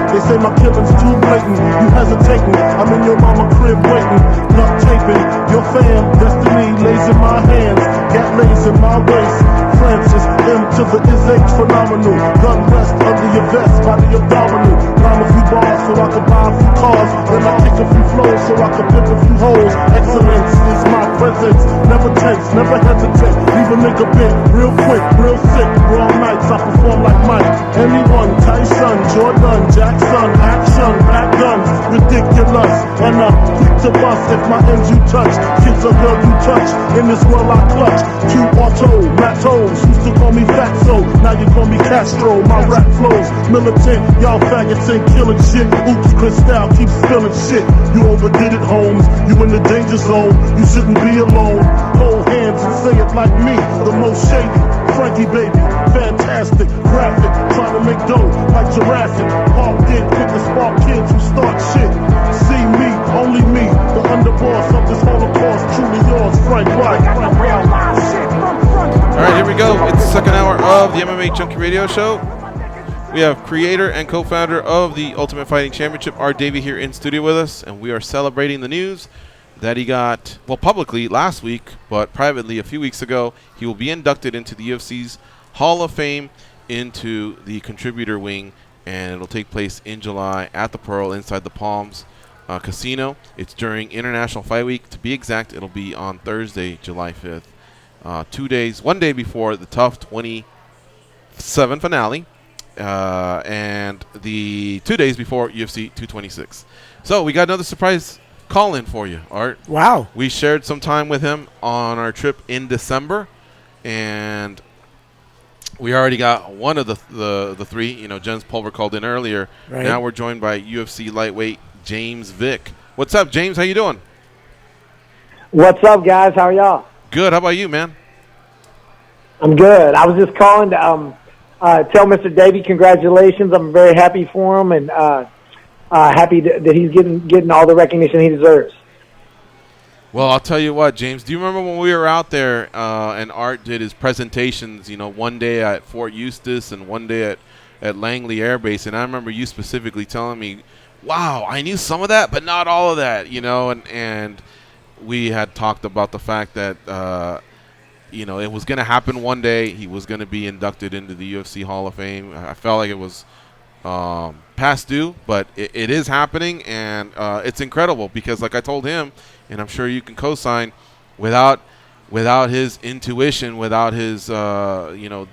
they say my killing's too blatant. You hesitating, I'm in your mama crib waiting. Duct taping, your fam, destiny lays in my hands. Gat lays in my waist. Francis, M to the is H phenomenal. Gun rest under your vest, body abdominal. Rhyme a few bars so I can buy a few cars. Then I kick a few flows so I can pimp a few holes. Excellence is my presence. Never tense, never hesitate. Leave a nigga bent, real quick, real sick. Raw nights, I perform like Mike. Anyone, Tyson, Jordan, Jackson, action, back guns, ridiculous. And I'm quick to bust if my ends you touch. Kids or girl you touch. In this world I clutch. 2 auto, Matos, used to call me Fatso. Now you call me Castro. My rap flows militant. Y'all faggots ain't killing shit. Oops, Cristal keeps spilling shit. You overdid it, Holmes. You in the danger zone. You shouldn't be alone. Hold hands and say it like me. The most shady. Frankie baby, fantastic, graphic, trying to make dough like Jurassic. Park did pick the spark kids who start shit. See me, only me, the underboss of this Holocaust, truly yours, Frank White. All right, here we go. It's the second hour of the MMA Junkie Radio Show. We have creator and co-founder of the Ultimate Fighting Championship, Davie, here in studio with us, and we are celebrating the news that he got, well, publicly last week, but privately a few weeks ago. He will be inducted into the UFC's Hall of Fame into the contributor wing, and it'll take place in July at the Pearl inside the Palms Casino. It's during International Fight Week. To be exact, it'll be on Thursday, July 5th. 2 days, 1 day before the TUF 27 finale, and the 2 days before UFC 226. So we got another surprise call in for you, Art. Wow. We shared some time with him on our trip in December, and we already got one of the three. You know, Jens Pulver called in earlier. Right. Now we're joined by UFC lightweight James Vick. What's up, James? How you doing? What's up, guys? How are y'all? Good. How about you, man? I'm good. I was just calling to tell Mr. Davie congratulations. I'm very happy for him, and happy that he's getting all the recognition he deserves. Well, I'll tell you what, James. Do you remember when we were out there and Art did his presentations, you know, one day at Fort Eustis and one day at Langley Air Base, and I remember you specifically telling me, wow, I knew some of that, but not all of that, you know, and we had talked about the fact that, you know, it was going to happen one day. He was going to be inducted into the UFC Hall of Fame. I felt like it was past due, but it is happening, and it's incredible because, like I told him, and I'm sure you can co-sign, without his intuition, without his, you know,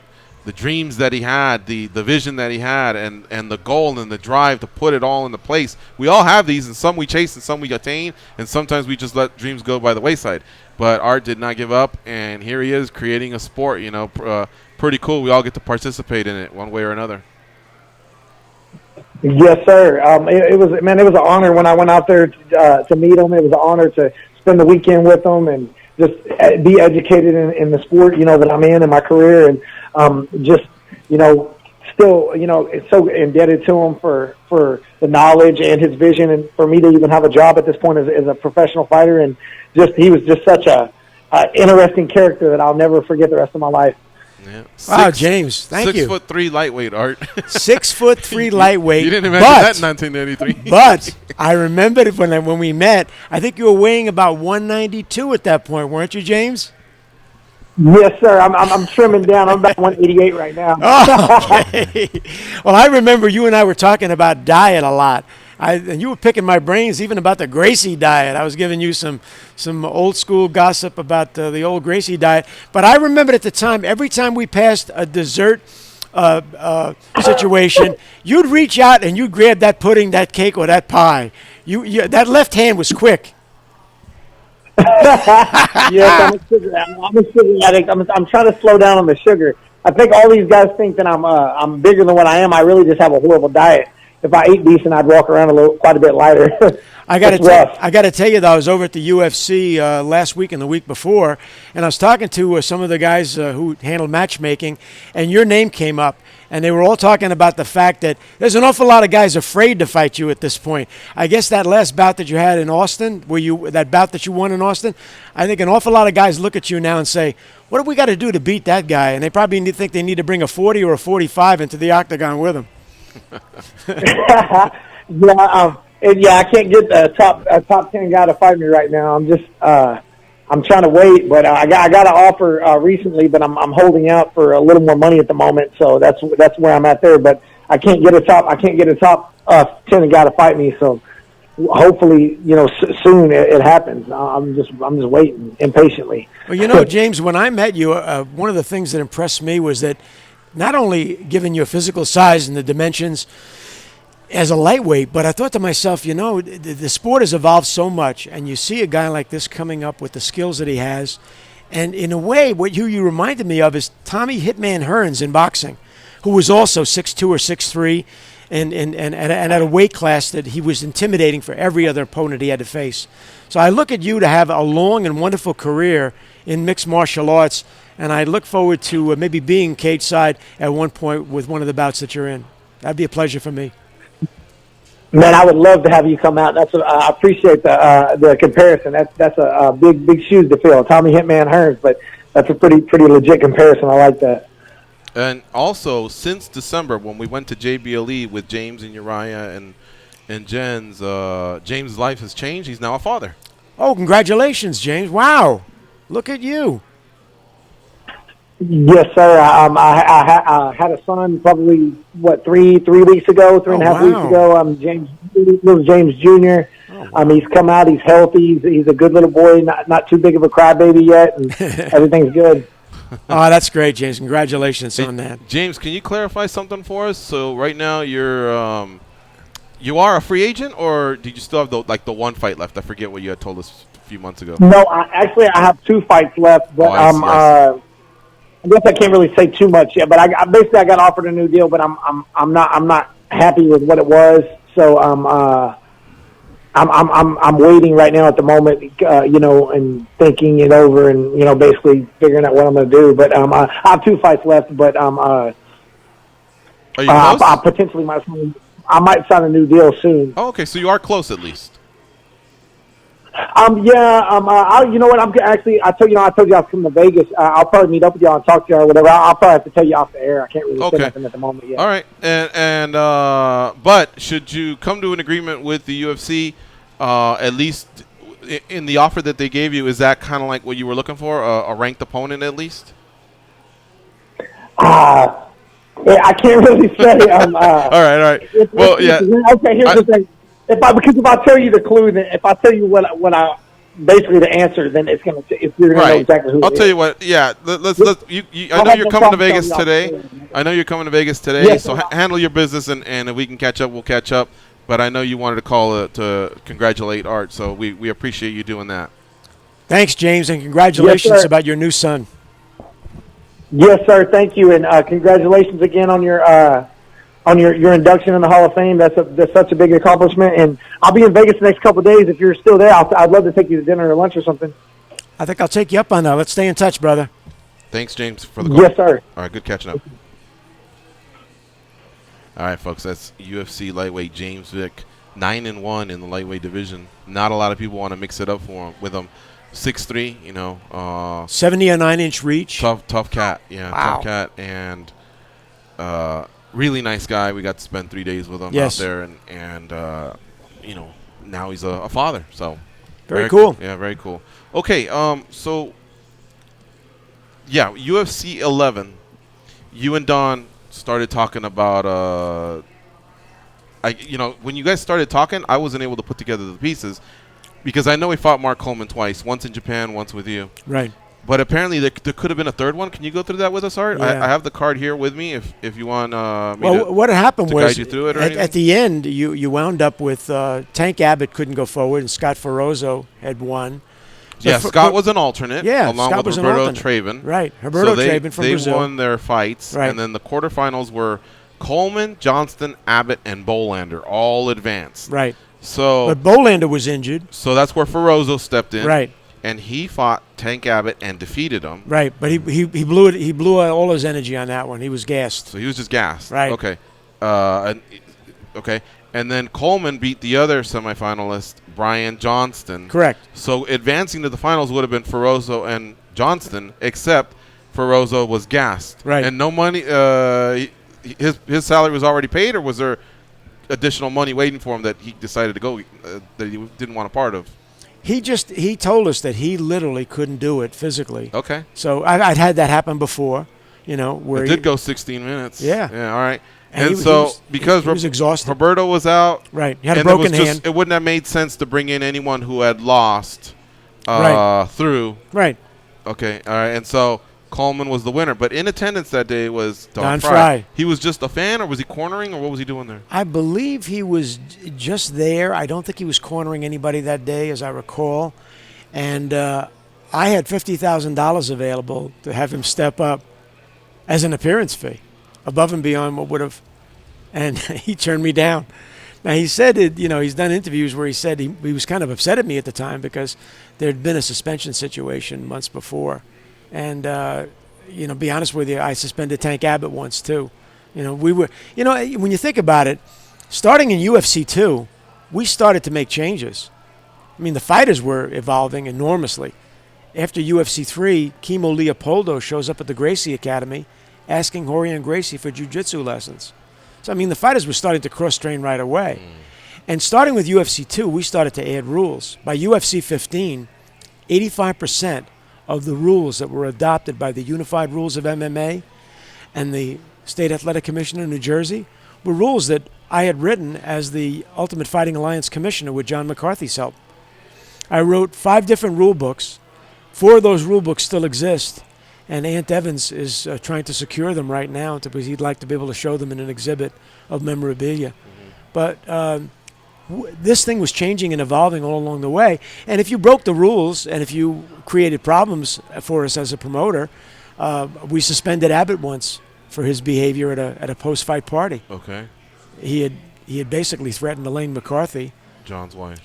the dreams that he had, the vision that he had, and the goal and the drive to put it all into place. We all have these, and some we chase and some we attain, and sometimes we just let dreams go by the wayside. But Art did not give up, and here he is creating a sport, you know, pretty cool. We all get to participate in it one way or another. Yes, sir. It was an honor when I went out there to meet him. It was an honor to spend the weekend with him and just be educated in the sport, you know, that I'm in my career, and just, you know, still, you know, it's so indebted to him for the knowledge and his vision, and for me to even have a job at this point as a professional fighter, and just he was just such a interesting character that I'll never forget the rest of my life. Yeah. Wow, James, thank you. 6'3" lightweight, Art. 6'3" lightweight. You didn't imagine that in 1993. But I remembered it when we met. I think you were weighing about 192 at that point, weren't you, James? Yes, sir. I'm trimming down. I'm about 188 right now. Oh, okay. Well, I remember you and I were talking about diet a lot. And you were picking my brains even about the Gracie diet. I was giving you some old school gossip about the old Gracie diet. But I remembered at the time, every time we passed a dessert situation, you'd reach out and you'd grab that pudding, that cake, or that pie. That left hand was quick. Yes, I'm a sugar addict. I'm trying to slow down on the sugar. I think all these guys think that I'm bigger than what I am. I really just have a horrible diet. If I ate decent, I'd walk around quite a bit lighter. I got to tell you though, I was over at the UFC last week and the week before, and I was talking to some of the guys who handled matchmaking, and your name came up, and they were all talking about the fact that there's an awful lot of guys afraid to fight you at this point. I guess that last bout that you had in Austin, that bout that you won in Austin, I think an awful lot of guys look at you now and say, what have we got to do to beat that guy? And they probably think they need to bring a 40 or a 45 into the octagon with them. Yeah, I can't get a top 10 guy to fight me right now. I'm just I'm trying to wait, but I got an offer recently, but I'm holding out for a little more money at the moment. So that's where I'm at there. But I can't get a top 10 guy to fight me. So hopefully, soon it happens. I'm just waiting impatiently. Well, James, when I met you, one of the things that impressed me was that not only giving you a physical size and the dimensions as a lightweight, but I thought to myself, the sport has evolved so much, and you see a guy like this coming up with the skills that he has, and in a way, what you reminded me of is Tommy Hitman Hearns in boxing, who was also 6'2" or 6'3", and at a weight class that he was intimidating for every other opponent he had to face. So I look at you to have a long and wonderful career in mixed martial arts, and I look forward to maybe being cage side at one point with one of the bouts that you're in. That'd be a pleasure for me. Man, I would love to have you come out. I appreciate the comparison. That's a big shoes to fill. Tommy Hitman Hearns, but that's a pretty legit comparison. I like that. And also, since December, when we went to JBLE with James and Uriah and Jens, James' life has changed. He's now a father. Oh, congratulations, James. Wow. Look at you. Yes, sir. I had a son probably, 3 weeks ago, 3.5 weeks ago. Little James Jr. Oh, wow. He's come out. He's healthy. He's a good little boy, not too big of a crybaby yet, and everything's good. Oh, that's great, James. Congratulations on that. James, can you clarify something for us? So right now you are a free agent, or did you still have the one fight left? I forget what you had told us a few months ago. No, I have 2 fights left, but I guess I can't really say too much yet. But I got offered a new deal, but I'm not happy with what it was. So I'm waiting right now at the moment, and thinking it over, and basically figuring out what I'm going to do. But I have 2 fights left, but Are you close? I potentially might sign a new deal soon. Oh, okay, so you are close at least. You know what? I told you I was coming to Vegas. I'll probably meet up with y'all and talk to y'all or whatever. I'll probably have to tell you off the air. I can't really say nothing at the moment yet. All right, and but should you come to an agreement with the UFC, at least in the offer that they gave you, is that kind of like what you were looking for, a ranked opponent at least? I can't really say. All right. Well, yeah. Okay, here's the thing. If I tell you the clue, then if I tell you what I basically the answer, then you're gonna know exactly who. I'll tell you what. Yeah, let's. I know you're coming to Vegas today. Yes, so handle your business, and if we can catch up, we'll catch up. But I know you wanted to call to congratulate Art, so we appreciate you doing that. Thanks, James, and congratulations about your new son. Yes, sir. Thank you, and congratulations again on your induction in the Hall of Fame. That's such a big accomplishment, and I'll be in Vegas the next couple of days. If you're still there, I'd love to take you to dinner or lunch or something. I think I'll take you up on that. Let's stay in touch, brother. Thanks, James, for the call. Yes, sir. All right, good catching up. All right, folks, that's UFC lightweight James Vick, 9-1 in the lightweight division. Not a lot of people want to mix it up with him. 6'3", 79-inch reach. Tough cat, yeah, wow. Tough cat, and really nice guy. We got to spend 3 days with him out there, and now he's a father. So very cool. Yeah, very cool. Okay, so yeah, UFC 11. You and Don started talking about when you guys started talking, I wasn't able to put together the pieces because I know he fought Mark Coleman twice, once in Japan, once with you. Right. But apparently there could have been a third one. Can you go through that with us, Art? Yeah. I have the card here with me if you want what happened was guide you through it or at the end you wound up with Tank Abbott couldn't go forward and Scott Ferozzo had won. Yeah, Scott was an alternate. Yeah, along Scott with was an Roberto alternate. Traven. Right, Roberto Traven from Brazil. They won their fights, Right. and then the quarterfinals were Coleman, Johnston, Abbott, and Bolander all advanced. Right. So, but Bolander was injured. So that's where Ferrozo stepped in. Right. And he fought Tank Abbott and defeated him. Right, but he blew it. He blew out all his energy on that one. He was gassed. So he was just gassed. Right. Okay. Okay. And then Coleman beat the other semifinalist, Brian Johnston. Correct. So advancing to the finals would have been Ferrozo and Johnston, except Ferrozo was gassed. Right. And no money. His salary was already paid, or was there additional money waiting for him that he decided to go that he didn't want a part of? He told us that he literally couldn't do it physically. Okay. So I'd had that happen before, where it did go 16 minutes. Yeah. Yeah. All right. And because he was exhausted. Roberto was out. Right. He had a broken hand. It wouldn't have made sense to bring in anyone who had lost through. Right. Okay. All right. And so Coleman was the winner. But in attendance that day was Don Frye. He was just a fan, or was he cornering, or what was he doing there? I believe he was just there. I don't think he was cornering anybody that day, as I recall. And I had $50,000 available to have him step up as an appearance fee, above and beyond what would have. And he turned me down. Now, he said, he's done interviews where he said he was kind of upset at me at the time because there had been a suspension situation months before. And, be honest with you, I suspended Tank Abbott once, too. We were, when you think about it, starting in UFC 2, we started to make changes. I mean, the fighters were evolving enormously. After UFC 3, Kimo Leopoldo shows up at the Gracie Academy asking Rorion Gracie for jiu-jitsu lessons. So, I mean, the fighters were starting to cross-train right away. And starting with UFC 2, we started to add rules. By UFC 15, 85% of the rules that were adopted by the Unified Rules of MMA and the State Athletic Commission in New Jersey were rules that I had written as the Ultimate Fighting Alliance Commissioner with John McCarthy's help. I wrote 5 different rule books. 4 of those rule books still exist, and Ant Evans is trying to secure them right now because he'd like to be able to show them in an exhibit of memorabilia. But this thing was changing and evolving all along the way. And if you broke the rules and if you created problems for us as a promoter, we suspended Abbott once for his behavior at a post-fight party. Okay. He had basically threatened Elaine McCarthy, John's wife,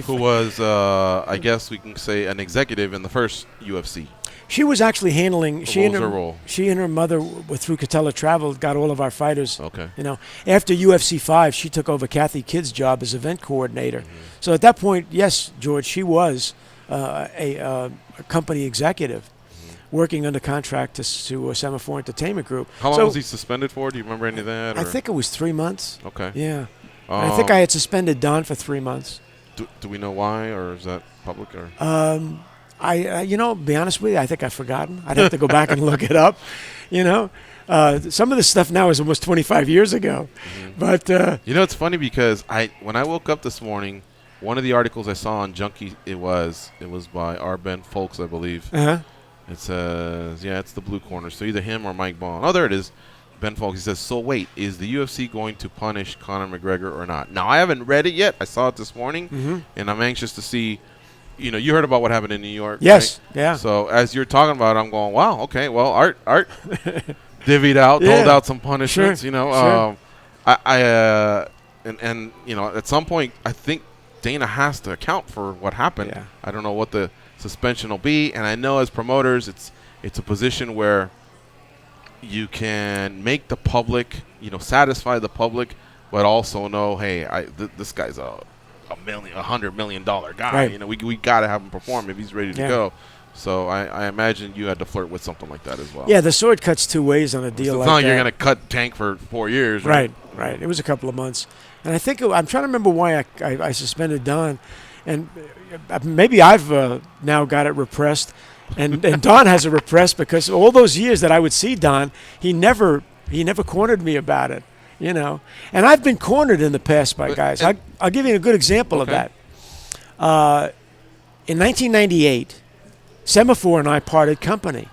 who was, I guess we can say, an executive in the first UFC. She was actually handling. She and her role? She and her mother, through Catella Travel, got all of our fighters. Okay. After UFC 5, she took over Kathy Kidd's job as event coordinator. So at that point, yes, George, she was a company executive, working under contract to Semaphore Entertainment Group. How long was he suspended for? Do you remember any of that? I think it was 3 months. Okay. Yeah. I think I had suspended Don for 3 months. Do we know why, or is that public? Or be honest with you, I think I've forgotten. I'd have to go back and look it up. Some of this stuff now is almost 25 years ago. But it's funny because when I woke up this morning, one of the articles I saw on Junkie, it was by R. Ben Folks, I believe. Uh-huh. It says, it's the blue corner. So either him or Mike Bond. Oh, there it is. Ben Folks. He says, so wait, is the UFC going to punish Conor McGregor or not? Now, I haven't read it yet. I saw it this morning, and I'm anxious to see. You heard about what happened in New York. Yes. Right? Yeah. So as you're talking about it, I'm going, wow, okay, well, Art divvied out, doled out some punishments. Sure. Sure. At some point, I think Dana has to account for what happened. Yeah. I don't know what the suspension will be, and I know as promoters, it's a position where you can make the public, satisfy the public, but also know, hey, this guy's $100 million guy. Right. We got to have him perform if he's ready to go. So I imagine you had to flirt with something like that as well. Yeah, the sword cuts 2 ways on a deal like that. It's not like you're going to cut Tank for 4 years. Right. It was a couple of months. And I think I'm trying to remember why I suspended Don. And maybe I've now got it repressed. And Don has it repressed because all those years that I would see Don, he never cornered me about it. And I've been cornered in the past by guys. I'll give you a good example of that. In 1998, Semaphore and I parted company.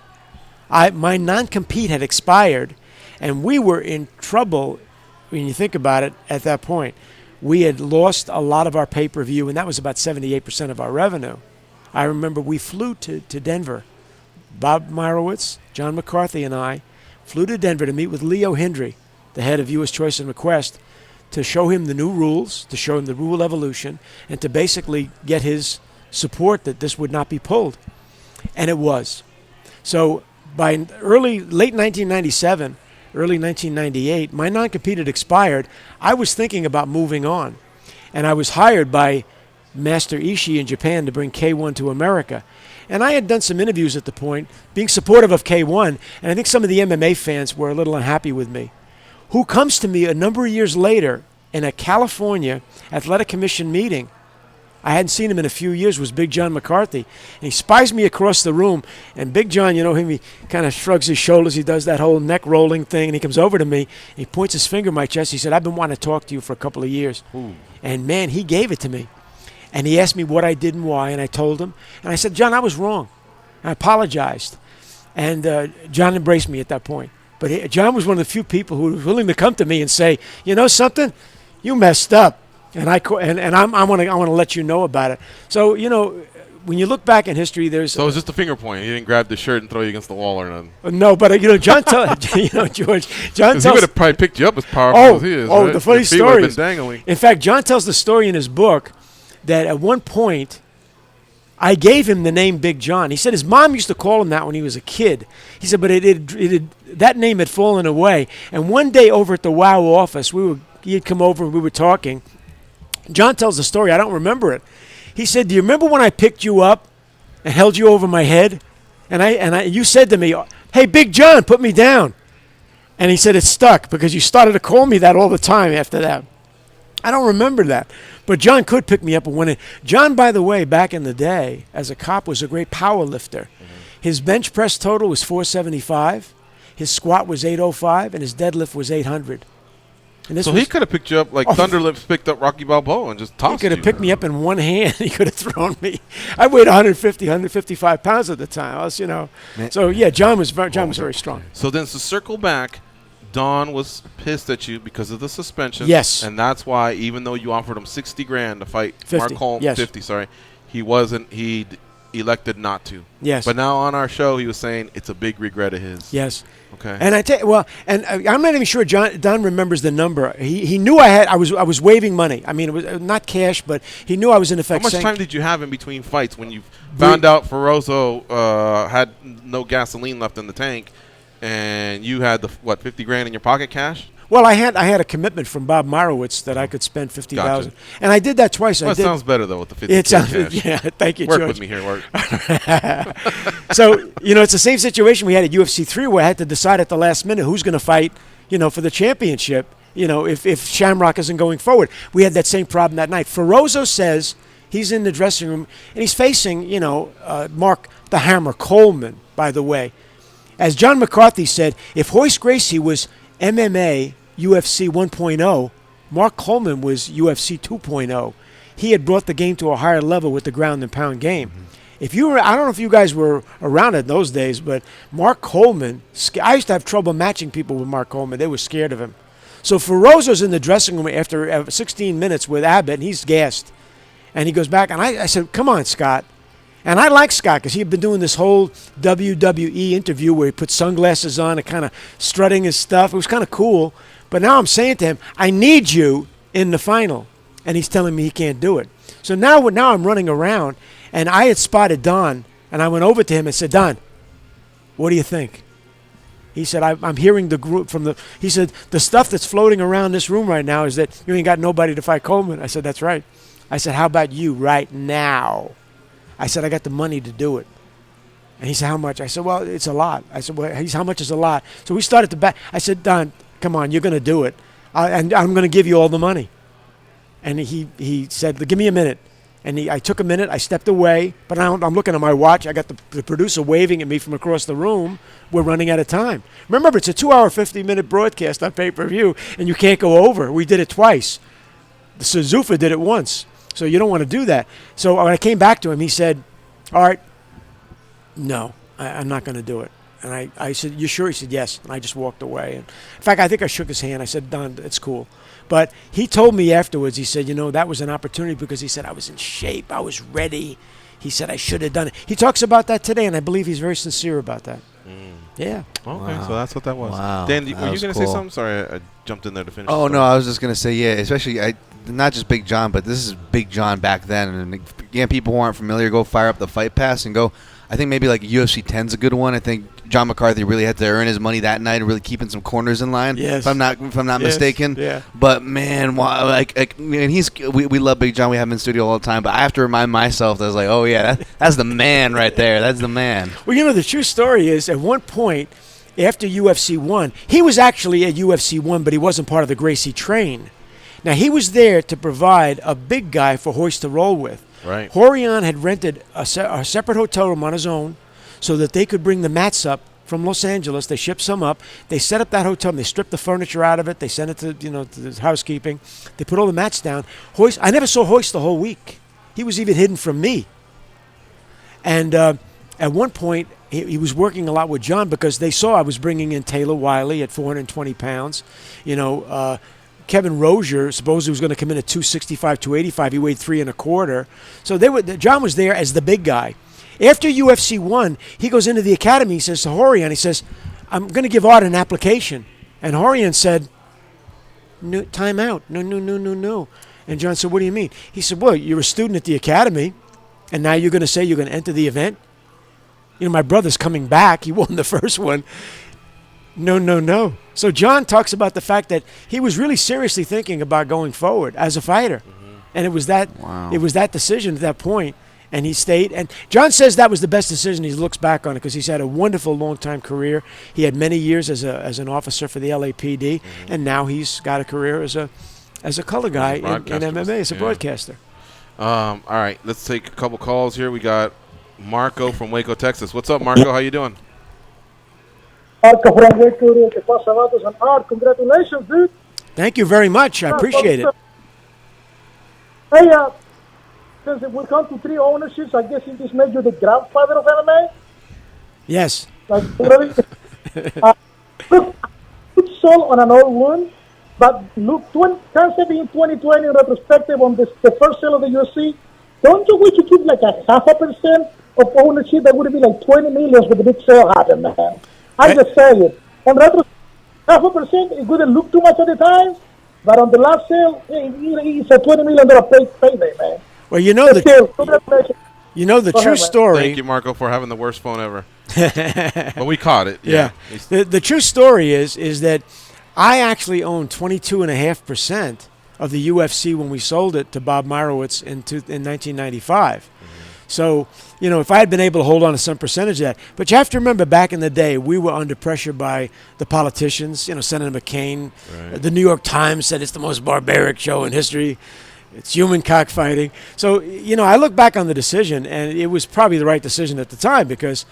My non-compete had expired, and we were in trouble when you think about it at that point. We had lost a lot of our pay-per-view, and that was about 78% of our revenue. I remember we flew to Denver. Bob Meyerowitz, John McCarthy, and I flew to Denver to meet with Leo Hendry, the head of U.S. Choice and Request, to show him the new rules, to show him the rule evolution, and to basically get his support that this would not be pulled. And it was. So by late 1997, early 1998, my non-compete had expired. I was thinking about moving on. And I was hired by Master Ishii in Japan to bring K1 to America. And I had done some interviews at the point, being supportive of K1, and I think some of the MMA fans were a little unhappy with me. Who comes to me a number of years later in a California Athletic Commission meeting, I hadn't seen him in a few years, was Big John McCarthy. And he spies me across the room, and Big John, you know him, he kind of shrugs his shoulders, he does that whole neck rolling thing, and he comes over to me, and he points his finger at my chest, he said, I've been wanting to talk to you for a couple of years. Ooh. And man, he gave it to me. And he asked me what I did and why, and I told him. And I said, John, I was wrong. I apologized. And John embraced me at that point. But John was one of the few people who was willing to come to me and say, you know something? You messed up. And I want to let you know about it. So, you know, when you look back in history, there's... So it was just a finger point. He didn't grab the shirt and throw you against the wall or nothing. No, but, you know, John you know, George, John tells... He would have probably picked you up as powerful as he is, right? The funny Your feet story would have is... been dangling. In fact, John tells the story in his book that at one point, I gave him the name Big John. He said his mom used to call him that when he was a kid. He said, but that name had fallen away. And one day over at the WOW office, he had come over and we were talking. John tells the story. I don't remember it. He said, do you remember when I picked you up and held you over my head? And you said to me, hey, Big John, put me down. And he said, it stuck because you started to call me that all the time after that. I don't remember that. But John could pick me up and win it. John, by the way, back in the day, as a cop, was a great power lifter. Mm-hmm. His bench press total was 475. His squat was 805, and his deadlift was 800. And so he could have picked you up like Thunderlips picked up Rocky Balboa and just tossed you. He could have picked me up in one hand. He could have thrown me. I weighed 155 pounds at the time. I was, you know. So, yeah, John was very strong. So then to circle back, Don was pissed at you because of the suspension. Yes. And that's why, even though you offered him $60,000 to fight 50. Mark Holmes, Yes. 50, sorry, he elected not to. Yes. But now on our show, he was saying it's a big regret of his. Yes. Okay. And I'm not even sure Don remembers the number. He knew I was waiving money. I mean, it was not cash, but he knew I was in effect. How much time did you have in between fights when you found out Ferrozo had no gasoline left in the tank? And you had $50,000 in your pocket cash? Well, I had a commitment from Bob Meyerowitz that I could spend $50,000, Gotcha. And I did that twice. Well, it sounds better though with the $50,000 It sounds, cash. yeah. Thank you, Work George. with me here, work. So it's the same situation we had at UFC 3, where I had to decide at the last minute who's going to fight, for the championship. If Shamrock isn't going forward, we had that same problem that night. Ferrozo says he's in the dressing room and he's facing, Mark the Hammer Coleman, by the way. As John McCarthy said, if Royce Gracie was MMA UFC 1.0, Mark Coleman was UFC 2.0. He had brought the game to a higher level with the ground and pound game. Mm-hmm. I don't know if you guys were around in those days, but Mark Coleman, I used to have trouble matching people with Mark Coleman. They were scared of him. So Ferrozo's in the dressing room after 16 minutes with Abbott, and he's gassed. And he goes back, and I said, come on, Scott. And I like Scott because he had been doing this whole WWE interview where he put sunglasses on and kind of strutting his stuff. It was kind of cool. But now I'm saying to him, I need you in the final. And he's telling me he can't do it. So now I'm running around, and I had spotted Don, and I went over to him and said, Don, what do you think? He said, I'm hearing the group he said, the stuff that's floating around this room right now is that you ain't got nobody to fight Coleman. I said, that's right. I said, how about you right now? I said, I got the money to do it. And he said, how much? I said, well, it's a lot. I said, well, how much is a lot? So we started to bet. I said, Don, come on, you're going to do it. And I'm going to give you all the money. And he said, give me a minute. And I took a minute. I stepped away. But I'm looking at my watch. I got the producer waving at me from across the room. We're running out of time. Remember, it's a 2-hour, 50-minute broadcast on pay-per-view, and you can't go over. We did it twice. The Suzufa did it once. So you don't want to do that. So when I came back to him, he said, all right, no, I'm not going to do it. And I said, you sure? He said, yes. And I just walked away. And in fact, I think I shook his hand. I said, Don, it's cool. But he told me afterwards, he said, that was an opportunity because he said, I was in shape. I was ready. He said, I should have done it. He talks about that today, and I believe he's very sincere about that. Yeah. Okay, so that's what that was. Wow. Dan, were That you was going to cool. say something? Sorry, I jumped in there to finish. Oh the no, story. I was just gonna say especially not just Big John, but this is Big John back then. And again, people who aren't familiar, go fire up the Fight Pass and go. I think maybe like UFC 10's a good one. I think John McCarthy really had to earn his money that night and really keeping some corners in line. Yes. If I'm not mistaken. Yeah. But man, man, we love Big John. We have him in studio all the time. But I have to remind myself that I was like, oh yeah, that's the man right there. That's the man. Well, the true story is at one point after UFC 1, he was actually at UFC 1, but he wasn't part of the Gracie train. Now, he was there to provide a big guy for Hoist to roll with. Right. Horion had rented a separate hotel room on his own so that they could bring the mats up from Los Angeles. They shipped some up. They set up that hotel. They stripped the furniture out of it. They sent it to the housekeeping. They put all the mats down. Hoist, I never saw Hoist the whole week. He was even hidden from me. And at one point, he was working a lot with John because they saw I was bringing in Taylor Wiley at 420 pounds. Kevin Rozier supposedly was going to come in at 265, 285. He weighed 3 1/4. So John was there as the big guy. After UFC 1, he goes into the academy. He says to Horion, he says, I'm going to give Art an application. And Horion said, no, time out. No. And John said, what do you mean? He said, well, you're a student at the academy, and now you're going to say you're going to enter the event? My brother's coming back. He won the first one. No. So John talks about the fact that he was really seriously thinking about going forward as a fighter. And it was that decision at that point, and he stayed. And John says that was the best decision. He looks back on it because he's had a wonderful long-time career. He had many years as an officer for the LAPD, and now he's got a career as a color guy in MMA, as a broadcaster. All right, let's take a couple calls here. We got Marco from Waco, Texas. What's up, Marco? How you doing? Marco from Waco, ¿qué pasa, vatos? And Art, congratulations, dude. Thank you very much. I appreciate it. Hey, since we come to 3 ownerships, I guess it just made you the grandfather of MMA? Yes. Like, really? Look, it's sold on an old one, but look, concept in 2020 in retrospective on the first sale of the UFC, don't you wish you took like a 0.5% of ownership? That would be like 20 million with the big sale happened, man. I'm just saying. On retrospective, 0.5%, it wouldn't look too much at the time, but on the last sale, it's a $20 million payday, man. Well, the true story. Thank you, Marco, for having the worst phone ever. But we caught it. Yeah. The true story is that I actually owned 22.5% of the UFC when we sold it to Bob Meyerowitz in 1995. So, if I had been able to hold on to some percentage of that. But you have to remember, back in the day, we were under pressure by the politicians, Senator McCain. Right. The New York Times said it's the most barbaric show in history. It's human cockfighting. So, I look back on the decision, and it was probably the right decision at the time because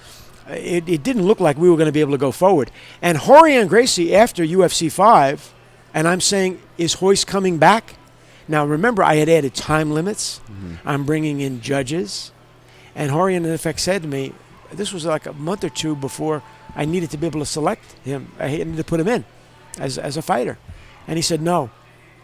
it didn't look like we were going to be able to go forward. And Rorion Gracie, after UFC 5, and I'm saying, is Hoist coming back? Now, remember, I had added time limits. I'm bringing in judges. And Rorion, in effect, said to me, this was like a month or two before I needed to be able to select him. I needed to put him in as a fighter. And he said no.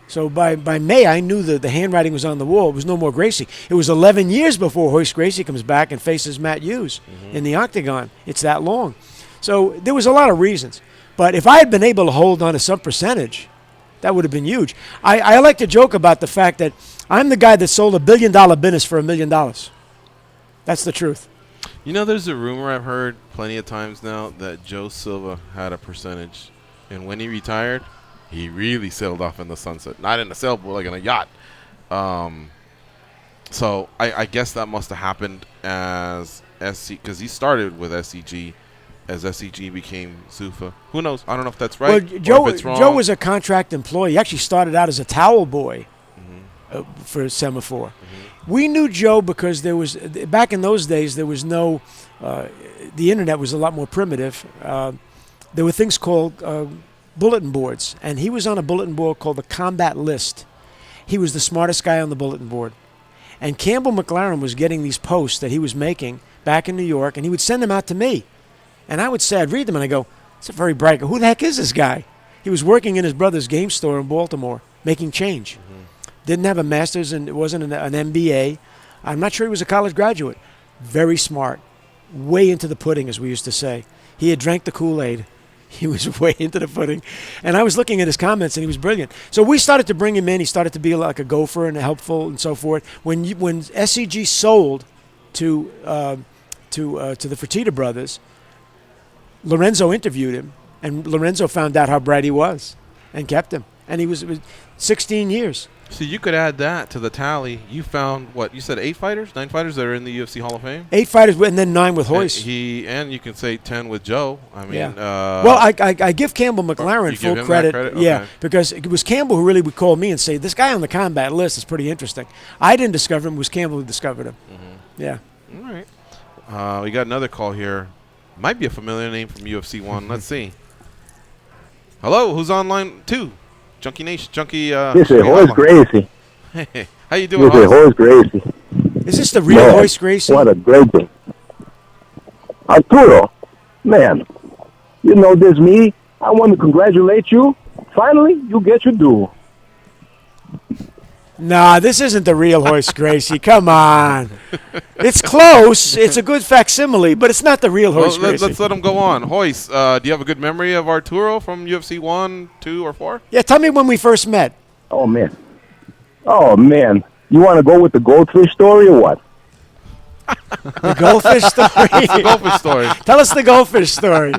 So by May, I knew the handwriting was on the wall. It was no more Gracie. It was 11 years before Hoist Gracie comes back and faces Matt Hughes in the octagon. It's that long. So there was a lot of reasons. But if I had been able to hold on to some percentage, that would have been huge. I like to joke about the fact that I'm the guy that sold $1 billion business for $1 million. That's the truth. There's a rumor I've heard plenty of times now that Joe Silva had a percentage. And when he retired, he really sailed off in the sunset. Not in a sailboat, like in a yacht. So I guess that must have happened as SC, because he started with SCG as SCG became Zuffa. Who knows? I don't know if that's right or if it's wrong. Joe was a contract employee. He actually started out as a towel boy for Semaphore. We knew Joe because there was, back in those days, there was no, the internet was a lot more primitive. There were things called bulletin boards, and he was on a bulletin board called the Combat List. He was the smartest guy on the bulletin board. And Campbell McLaren was getting these posts that he was making back in New York, and he would send them out to me. And I would say, I'd read them, and I go, it's a very bright guy. Who the heck is this guy? He was working in his brother's game store in Baltimore, making change. Didn't have a master's, and it wasn't an MBA. I'm not sure he was a college graduate. Very smart. Way into the pudding, as we used to say. He had drank the Kool-Aid. He was way into the pudding. And I was looking at his comments, and he was brilliant. So we started to bring him in. He started to be like a gopher and helpful and so forth. When SCG sold to the Fertitta brothers, Lorenzo interviewed him, and Lorenzo found out how bright he was and kept him. And it was 16 years. So you could add that to the tally. You found, what, you said 9 fighters that are in the UFC Hall of Fame? 8 fighters, and then 9 with Hoist. And you can say 10 with Joe. I mean, yeah. Well, I give Campbell McLaren full credit. Okay. Yeah, because it was Campbell who really would call me and say, this guy on the combat list is pretty interesting. I didn't discover him. It was Campbell who discovered him. Mm-hmm. Yeah. All right. We got another call here. Might be a familiar name from UFC 1. Let's see. Hello, who's on line 2? Junkie Nation, Junkie. This is Horace Gracie. Hey, how you doing? This is Horace Gracie. Is this the real Horace Gracie? What a great thing. Arturo, man, you know this me. I want to congratulate you. Finally, you get your due. Nah, this isn't the real Horace Gracie. Come on. It's close. It's a good facsimile, but it's not the real Horace Gracie. Let's let him go on. Horace, do you have a good memory of Arturo from UFC 1, 2, or 4? Yeah, tell me when we first met. Oh, man. You want to go with the goldfish story or what? The goldfish story? The goldfish story. Tell us the goldfish story.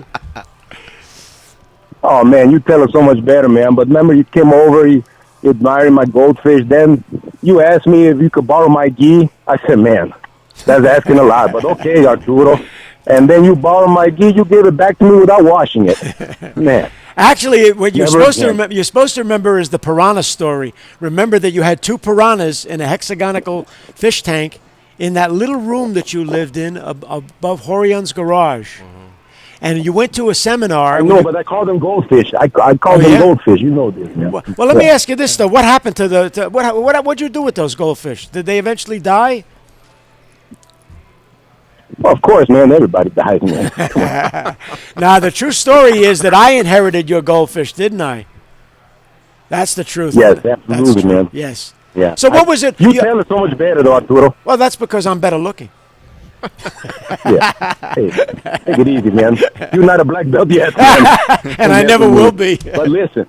Oh, man, you tell it so much better, man. But remember, you came over, you admired my goldfish. Then you asked me if you could borrow my gi. I said, man, that's asking a lot. But okay, Arturo. And then you borrowed my gi. You gave it back to me without washing it. Man. Actually, what you're supposed to remember is the piranha story. Remember that you had 2 piranhas in a hexagonal fish tank in that little room that you lived in above Horion's garage. Mm-hmm. And you went to a seminar. I know, but I called them goldfish. I called them goldfish. You know this. Yeah. Well, let me ask you this though: what happened to what'd you do with those goldfish? Did they eventually die? Well, of course, man. Everybody dies, man. Now, the true story is that I inherited your goldfish, didn't I? That's the truth. Yes, absolutely, man. Yes. Yeah. So what was it? You tell it so much better, though, Arturo. Well, that's because I'm better looking. Yeah. Hey, take it easy, man. You're not a black belt yet, man. And I never will be. But listen,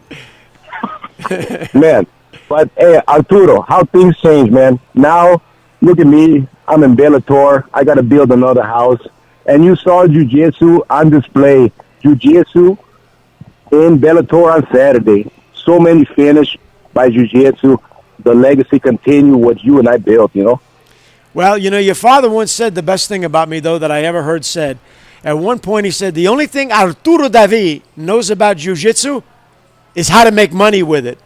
man. But hey, Arturo, how things change, man. Now, look at me. I'm in Bellator. I got to build another house. And you saw jiu-jitsu on display. Jiu-jitsu in Bellator on Saturday. So many finished by jiu-jitsu. The legacy continue what you and I built, you know? Well, you know, your father once said the best thing about me, though, that I ever heard said. At one point, he said, the only thing Arturo Davie knows about jiu-jitsu is how to make money with it.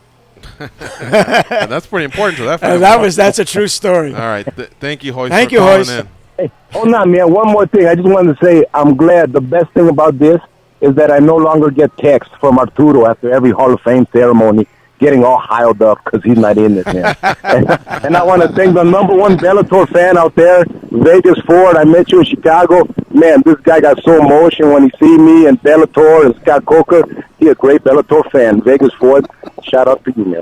That's pretty important to that family. That's a true story. All right. Thank you, Hoist. Thank you, Hoist. Hey, hold on, man. One more thing. I just wanted to say I'm glad. The best thing about this is that I no longer get texts from Arturo after every Hall of Fame ceremony getting all hiled up because he's not in it, man. and I want to thank the #1 Bellator fan out there, Vegas Ford. I met you in Chicago. Man, this guy got so emotional when he see me and Bellator and Scott Coker. He's a great Bellator fan. Vegas Ford, shout out to you, man.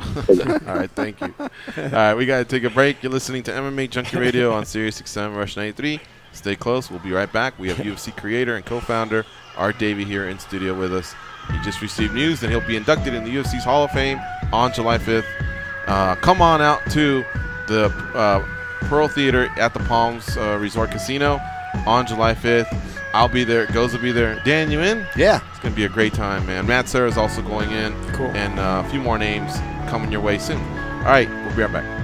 All right, thank you. All right, we got to take a break. You're listening to MMA Junkie Radio on Sirius XM Rush 93. Stay close. We'll be right back. We have UFC creator and co-founder Art Davie here in studio with us. He just received news that he'll be inducted in the UFC's Hall of Fame on July 5th. Come on out to the Pearl Theater at the Palms Resort Casino on July 5th. I'll be there. Goes will be there. Dan, you in? Yeah. It's going to be a great time, man. Matt Serra is also going in. Cool. And a few more names coming your way soon. All right, we'll be right back.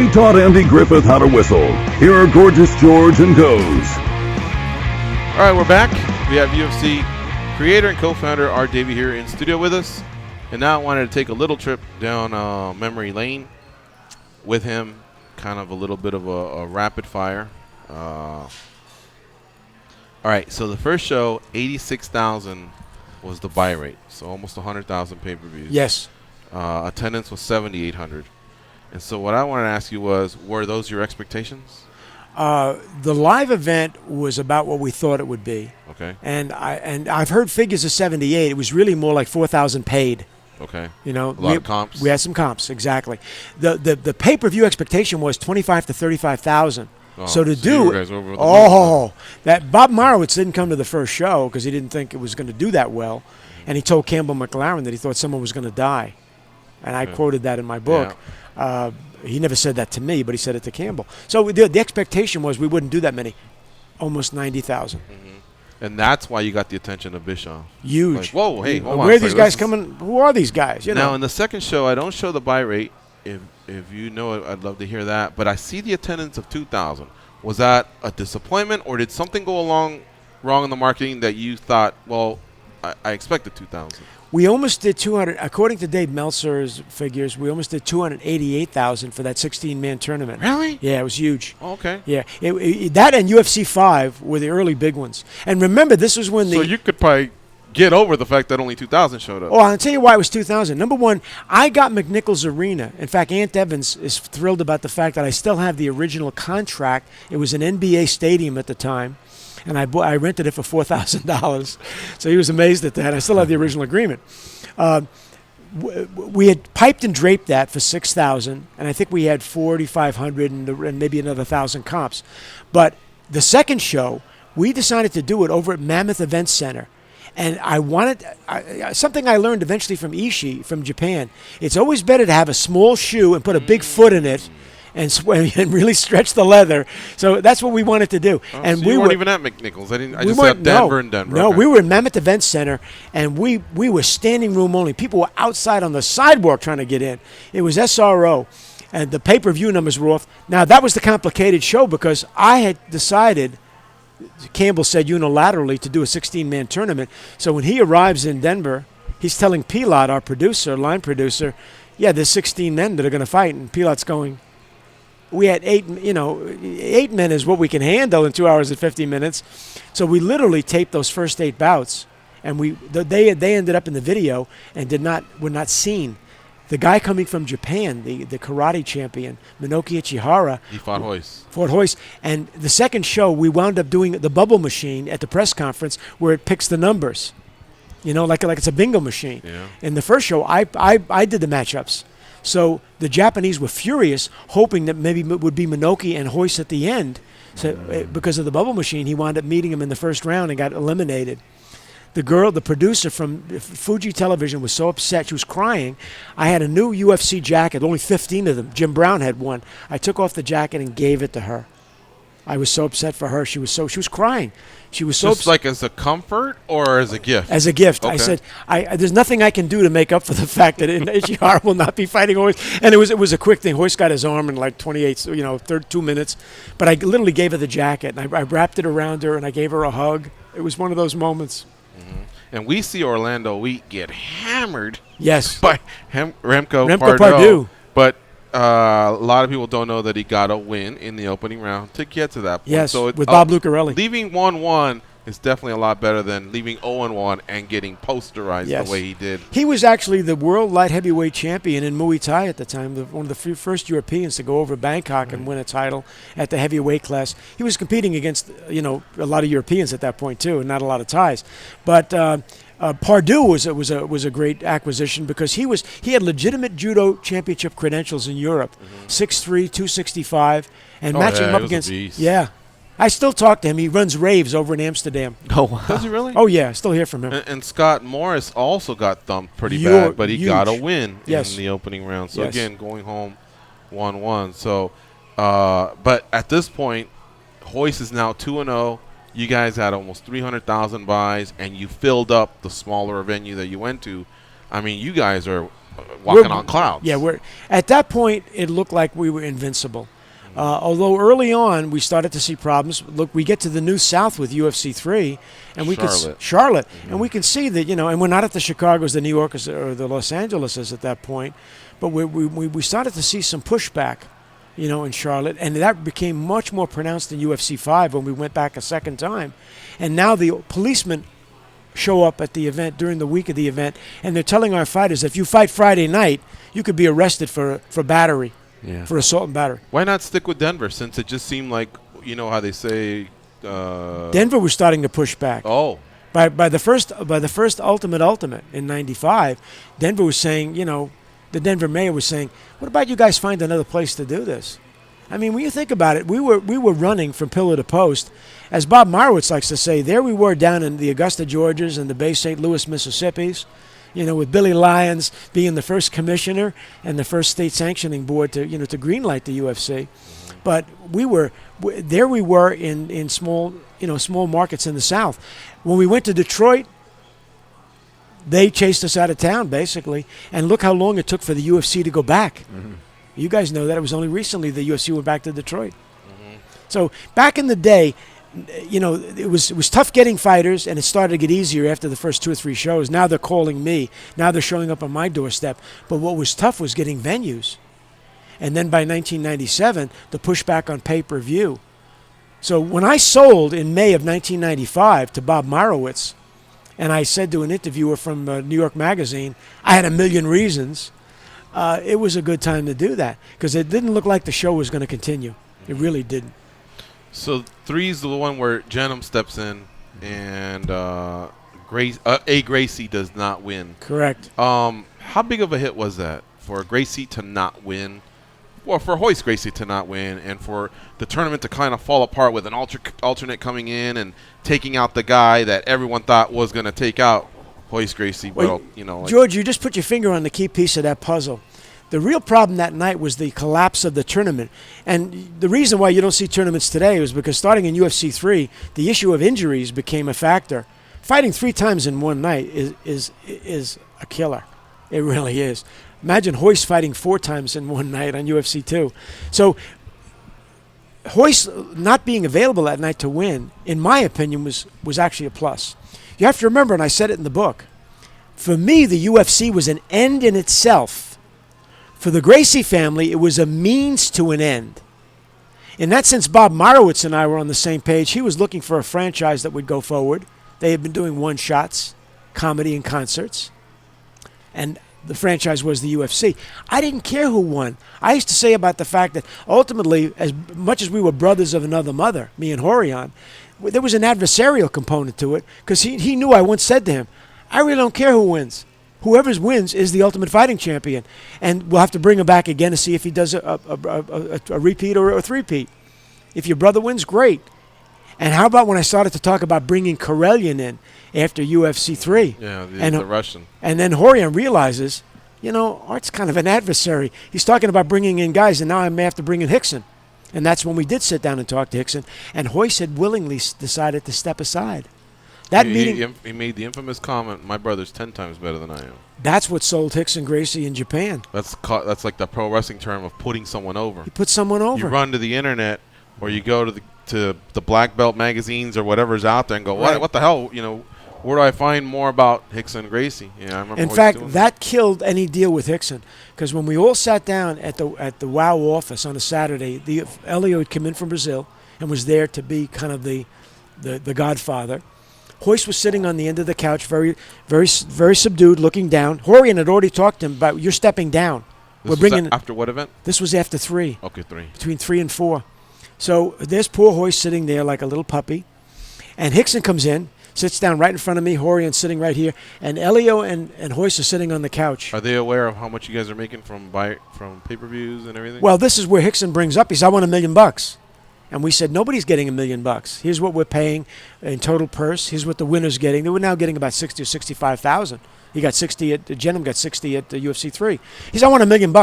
He taught Andy Griffith how to whistle. Here are Gorgeous George and Goes. All right, we're back. We have UFC creator and co-founder Art Davie here in studio with us. And now I wanted to take a little trip down memory lane with him, kind of a little bit of a rapid fire. All right, so the first show, 86,000 was the buy rate, so almost 100,000 pay-per-views. Yes. Attendance was 7,800. And so what I wanted to ask you was, were those your expectations? The live event was about what we thought it would be. Okay. And I've heard figures of 78. It was really more like 4,000 paid. Okay. You know, a lot of comps. We had some comps, exactly. The pay-per-view expectation was 25 to 35,000. So to do you guys over with the that Bob Marowitz didn't come to the first show because he didn't think it was going to do that well, and he told Campbell McLaren that he thought someone was going to die, and I quoted that in my book. Yeah. He never said that to me, but he said it to Campbell. So the expectation was we wouldn't do that many, almost 90,000. And that's why you got the attention of Bischoff. Huge. Like, whoa, hey, hold on. Where are these guys coming? Who are these guys? You now, know. in the second show, I don't show the buy rate. If you know it, I'd love to hear that. But I see the attendance of 2,000. Was that a disappointment, or did something go along wrong in the marketing that you thought, well, I expected 2,000? We almost did 200. According to Dave Meltzer's figures, we almost did 288,000 for that 16-man tournament. Really? Yeah, it was huge. Oh, okay. Yeah, that and UFC 5 were the early big ones. And remember, this was when So you could probably get over the fact that only 2,000 showed up. Oh, I'll tell you why it was 2,000. Number one, I got McNichols Arena. In fact, Ant Evans is thrilled about the fact that I still have the original contract. It was an NBA stadium at the time. And I rented it for $4,000. So he was amazed at that. I still have the original agreement. We had piped and draped that for $6,000, and I think we had 4,500 and maybe another 1,000 comps. But the second show, we decided to do it over at Mammoth Event Center. And I wanted something I learned eventually from Ishii from Japan. It's always better to have a small shoe and put a big foot in it. And really stretch the leather. So that's what we wanted to do. Oh, and so we weren't were even at McNichols. I just said Denver and Denver. No, okay. we were in Mammoth Event Center, and we were standing room only. People were outside on the sidewalk trying to get in. It was SRO, and the pay-per-view numbers were off. Now, that was the complicated show because I had decided, Campbell said unilaterally, to do a 16-man tournament. So when he arrives in Denver, he's telling Pilot, our producer, line producer, yeah, there's 16 men that are going to fight. And Pilot's going, we had 8 men is what we can handle in 2 hours and 50 minutes. So we literally taped those first 8 bouts, and they ended up in the video and were not seen. The guy coming from Japan, the karate champion, Minoki Ichihara. He fought Hoist. Fought Hoist. And the second show, we wound up doing the bubble machine at the press conference where it picks the numbers. You know, like it's a bingo machine. Yeah. In the first show, I did the matchups. So the Japanese were furious, hoping that maybe it would be Minoki and Hoist at the end. So because of the bubble machine, he wound up meeting him in the first round and got eliminated. The producer from Fuji Television was so upset. She was crying. I had a new UFC jacket, only 15 of them. Jim Brown had one. I took off the jacket and gave it to her. I was so upset for her. She was crying. She was so just like as a comfort or as a gift? As a gift. Okay. I said, there's nothing I can do to make up for the fact that Ichihara will not be fighting Hoist. And it was a quick thing. Hoist got his arm in like 2 minutes. But I literally gave her the jacket, and I wrapped it around her, and I gave her a hug. It was one of those moments. Mm-hmm. And we see Orlando Wheat get hammered. Yes. By Remco Pardue. But a lot of people don't know that he got a win in the opening round to get to that point. Yes, so with Bob Lucarelli. Leaving 1-1 is definitely a lot better than leaving 0-1 and getting posterized the way he did. He was actually the world light heavyweight champion in Muay Thai at the time, one of the first Europeans to go over Bangkok and win a title at the heavyweight class. He was competing against, a lot of Europeans at that point too, and not a lot of Thais. But Pardue was a great acquisition because he had legitimate judo championship credentials in Europe, 6'3", 265, and matching him up against I still talk to him. He runs raves over in Amsterdam. Oh, wow. Does he really? Oh, yeah. Still hear from him. And Scott Morris also got thumped pretty bad, but he got a win in the opening round. So, again, going home 1-1. So, but at this point, Hoist is now 2-0. You guys had almost 300,000 buys, and you filled up the smaller venue that you went to. I mean, you guys are walking on clouds. Yeah, at that point, it looked like we were invincible. Although early on, we started to see problems. Look, we get to the New South with UFC 3, and we Charlotte, and we can see that, and we're not at the Chicagos, the New Yorkers, or the Los Angeleses at that point, but we started to see some pushback, in Charlotte, and that became much more pronounced in UFC 5 when we went back a second time. And now the policemen show up at the event during the week of the event, and they're telling our fighters, if you fight Friday night, you could be arrested for battery. Yeah. For assault and battery. Why not stick with Denver, since it just seemed like, how they say... Denver was starting to push back. Oh. By the first Ultimate in '95, Denver was saying, the Denver mayor was saying, what about you guys find another place to do this? I mean, when you think about it, we were running from pillar to post. As Bob Marowitz likes to say, there we were down in the Augusta, Georgias and the Bay St. Louis, Mississippis, with Billy Lyons being the first commissioner and the first state sanctioning board to greenlight the UFC. But we were in small markets in the South. When we went to Detroit, they chased us out of town, basically. And look how long it took for the UFC to go back. Mm-hmm. You guys know that. It was only recently the UFC went back to Detroit. Mm-hmm. So back in the day, it was tough getting fighters, and it started to get easier after the first 2 or 3 shows. Now they're calling me. Now they're showing up on my doorstep. But what was tough was getting venues. And then by 1997, the pushback on pay-per-view. So when I sold in May of 1995 to Bob Marowitz, and I said to an interviewer from New York Magazine, I had a million reasons, it was a good time to do that, because it didn't look like the show was going to continue. It really didn't. So 3 is the one where Jenum steps in, and Gracie does not win. Correct. How big of a hit was that for Gracie to not win? Well, for Royce Gracie to not win, and for the tournament to kind of fall apart with an alternate coming in and taking out the guy that everyone thought was going to take out Royce Gracie. Well, George, you just put your finger on the key piece of that puzzle. The real problem that night was the collapse of the tournament. And the reason why you don't see tournaments today was because starting in UFC 3, the issue of injuries became a factor. Fighting 3 times in one night is a killer. It really is. Imagine Royce fighting 4 times in one night on UFC 2. So Royce not being available that night to win, in my opinion, was actually a plus. You have to remember, and I said it in the book, for me, the UFC was an end in itself. For the Gracie family, it was a means to an end. In that sense, Bob Marowitz and I were on the same page. He was looking for a franchise that would go forward. They had been doing one-shots, comedy and concerts. And the franchise was the UFC. I didn't care who won. I used to say about the fact that ultimately, as much as we were brothers of another mother, me and Horion, there was an adversarial component to it, because he knew I once said to him, I really don't care who wins. Whoever wins is the Ultimate Fighting Champion. And we'll have to bring him back again to see if he does a repeat or a three-peat. If your brother wins, great. And how about when I started to talk about bringing Karelyan in after UFC 3? Yeah, the Russian. And then Horion realizes, Art's kind of an adversary. He's talking about bringing in guys, and now I may have to bring in Rickson. And that's when we did sit down and talk to Rickson. And Royce had willingly decided to step aside. He made the infamous comment, my brother's 10 times better than I am. That's what sold Rickson Gracie in Japan. That's like the pro wrestling term of putting someone over. He put someone over. You run to the internet, or you go to the black belt magazines or whatever's out there and go, what the hell, where do I find more about Rickson Gracie? Yeah, I remember. In fact, that killed any deal with Rickson, because when we all sat down at the WOW office on a Saturday, Elio had come in from Brazil and was there to be kind of the godfather. Royce was sitting on the end of the couch, very, very, very subdued, looking down. Horion had already talked to him about, you're stepping down. This was after what event? This was after 3. Okay, 3. Between 3 and 4. So there's poor Royce sitting there like a little puppy. And Rickson comes in, sits down right in front of me, Horion sitting right here, and Elio and Royce are sitting on the couch. Are they aware of how much you guys are making from pay-per-views and everything? Well, this is where Rickson brings up, he said, I want $1 million. And we said, nobody's getting $1 million. Here's what we're paying in total purse. Here's what the winner's getting. They were now getting about 60 or 65,000. He got 60 at Jenum, got 60 at UFC 3. He said, I want $1 million.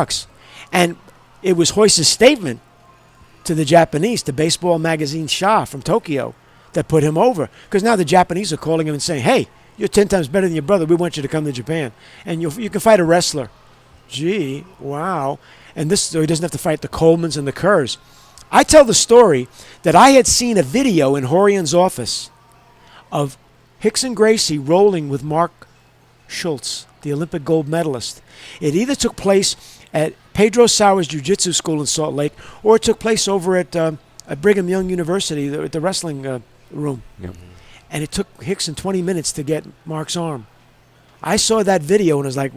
And it was Royce's statement to the Japanese, to Baseball Magazine Shah from Tokyo, that put him over. Because now the Japanese are calling him and saying, hey, you're 10 times better than your brother. We want you to come to Japan. And you can fight a wrestler Gee, wow. And this so he doesn't have to fight the Colemans and the Kerrs. I tell the story that I had seen a video in Horian's office of Hickson Gracie rolling with Mark Schultz, the Olympic gold medalist. It either took place at Pedro Sauer's Jiu-Jitsu School in Salt Lake, or it took place over at Brigham Young University, the wrestling room. Yep. And it took Hickson 20 minutes to get Mark's arm. I saw that video and I was like,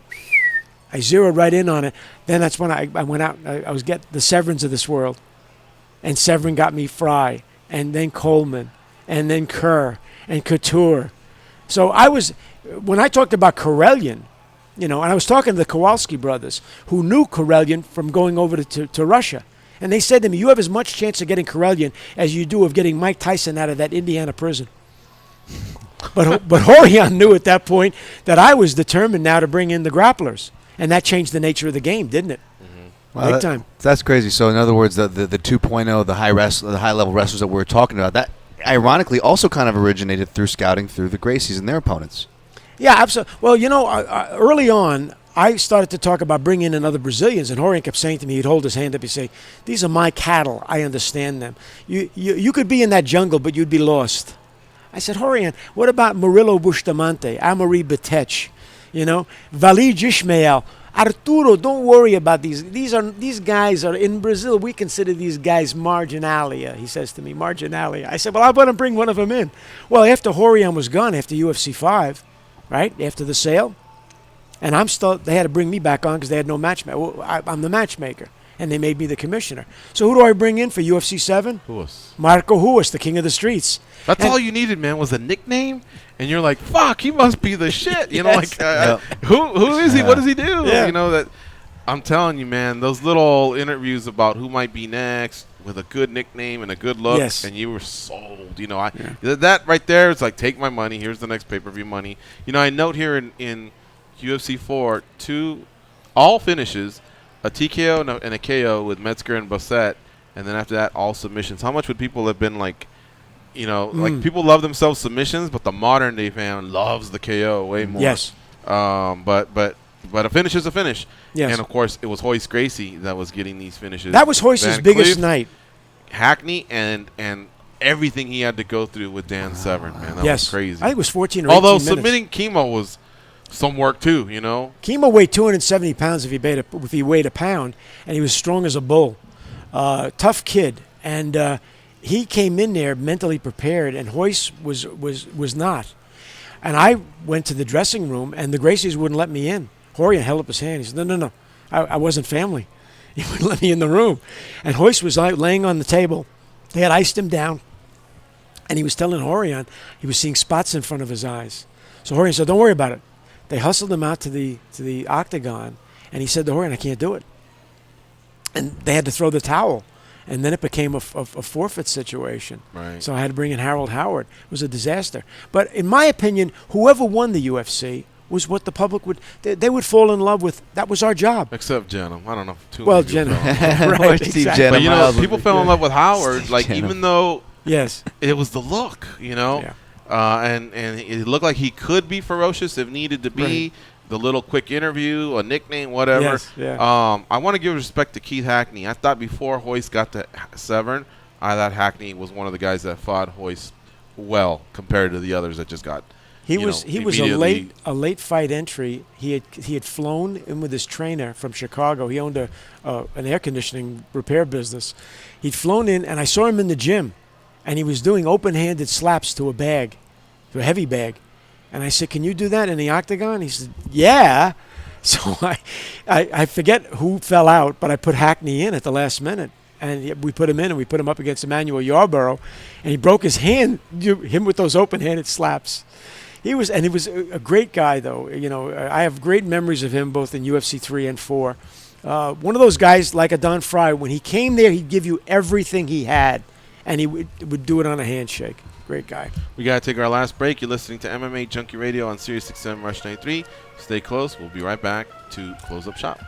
I zeroed right in on it. Then that's when I went out. I was getting the Severins of this world. And Severin got me Frye, and then Coleman, and then Kerr, and Couture. So when I talked about Karelian, and I was talking to the Kowalski brothers, who knew Karelian from going over to Russia. And they said to me, you have as much chance of getting Karelian as you do of getting Mike Tyson out of that Indiana prison. But Horian knew at that point that I was determined now to bring in the grapplers. And that changed the nature of the game, didn't it? Well, Big time. That's crazy. So, in other words, the 2.0, the high level wrestlers that we're talking about, that ironically also kind of originated through scouting through the Gracies and their opponents. Yeah, absolutely. Well, early on, I started to talk about bringing in other Brazilians, and Horian kept saying to me, he'd hold his hand up, he'd say, these are my cattle. I understand them. You could be in that jungle, but you'd be lost. I said, Horian, what about Murilo Bustamante, Amaury Betech, Valide Ishmael, Arturo? Don't worry about these. These guys are in Brazil. We consider these guys marginalia. He says to me, marginalia. I said, well, I want to bring one of them in. Well, after Horian was gone, after UFC 5, right after the sale, and they had to bring me back on because they had no matchmaker. Well, I'm the matchmaker, and they made me the commissioner. So who do I bring in for UFC 7? Huas. Marco Huas, the king of the streets. That's all you needed, man, was a nickname, and you're like, fuck, he must be the shit. Who is he? What does he do? Yeah. That I'm telling you, man, those little interviews about who might be next with a good nickname and a good look, and you were sold. That right there is like, take my money. Here's the next pay-per-view money. I note here in UFC 4, all finishes, a TKO and a KO with Metzger and Bassett, and then after that, all submissions. How much would people have been like, like people love themselves submissions, but the modern day fan loves the KO way more. Yes. But a finish is a finish. Yes. And of course, it was Royce Gracie that was getting these finishes. That was Royce's biggest night. Hackney and everything he had to go through with Dan Severn, man, that was crazy. I think it was 14 or 18 Although minutes. submitting Chemo was some work too, Chemo weighed 270 pounds if he weighed a pound, and he was strong as a bull. Tough kid, and he came in there mentally prepared, and Royce was not. And I went to the dressing room, and the Gracies wouldn't let me in. Horian held up his hand. He said, no, I wasn't family. He wouldn't let me in the room. And Royce was laying on the table. They had iced him down, and he was telling Horian he was seeing spots in front of his eyes. So Horian said, don't worry about it. They hustled him out to the octagon, and he said to Horian, I can't do it. And they had to throw the towel. And then it became a forfeit situation. Right. So I had to bring in Harold Howard. It was a disaster. But in my opinion, whoever won the UFC was what the public they would fall in love with. That was our job. Except Jenna. I don't know. Jenna. Right, exactly. But people fell in love with Howard, like even though it was the look, Yeah. And it looked like he could be ferocious if needed to be. Right. The little quick interview, a nickname, whatever. Yes, yeah. I want to give respect to Keith Hackney. I thought before Royce got to Severn, I thought Hackney was one of the guys that fought Royce well compared to the others that just got. He was a late fight entry. He had flown in with his trainer from Chicago. He owned an air conditioning repair business. He'd flown in, and I saw him in the gym, and he was doing open-handed slaps to a heavy bag. And I said, can you do that in the octagon? He said, yeah. So I forget who fell out, but I put Hackney in at the last minute. And we put him in, and we put him up against Emmanuel Yarborough. And he broke his hand, him with those open-handed slaps. He was a great guy, though. I have great memories of him both in UFC 3 and 4. One of those guys like a Don Frye, when he came there, he'd give you everything he had, and he would do it on a handshake. Great guy. We got to take our last break. You're listening to MMA Junkie Radio on Sirius XM Rush 93. Stay close. We'll be right back to close up shop.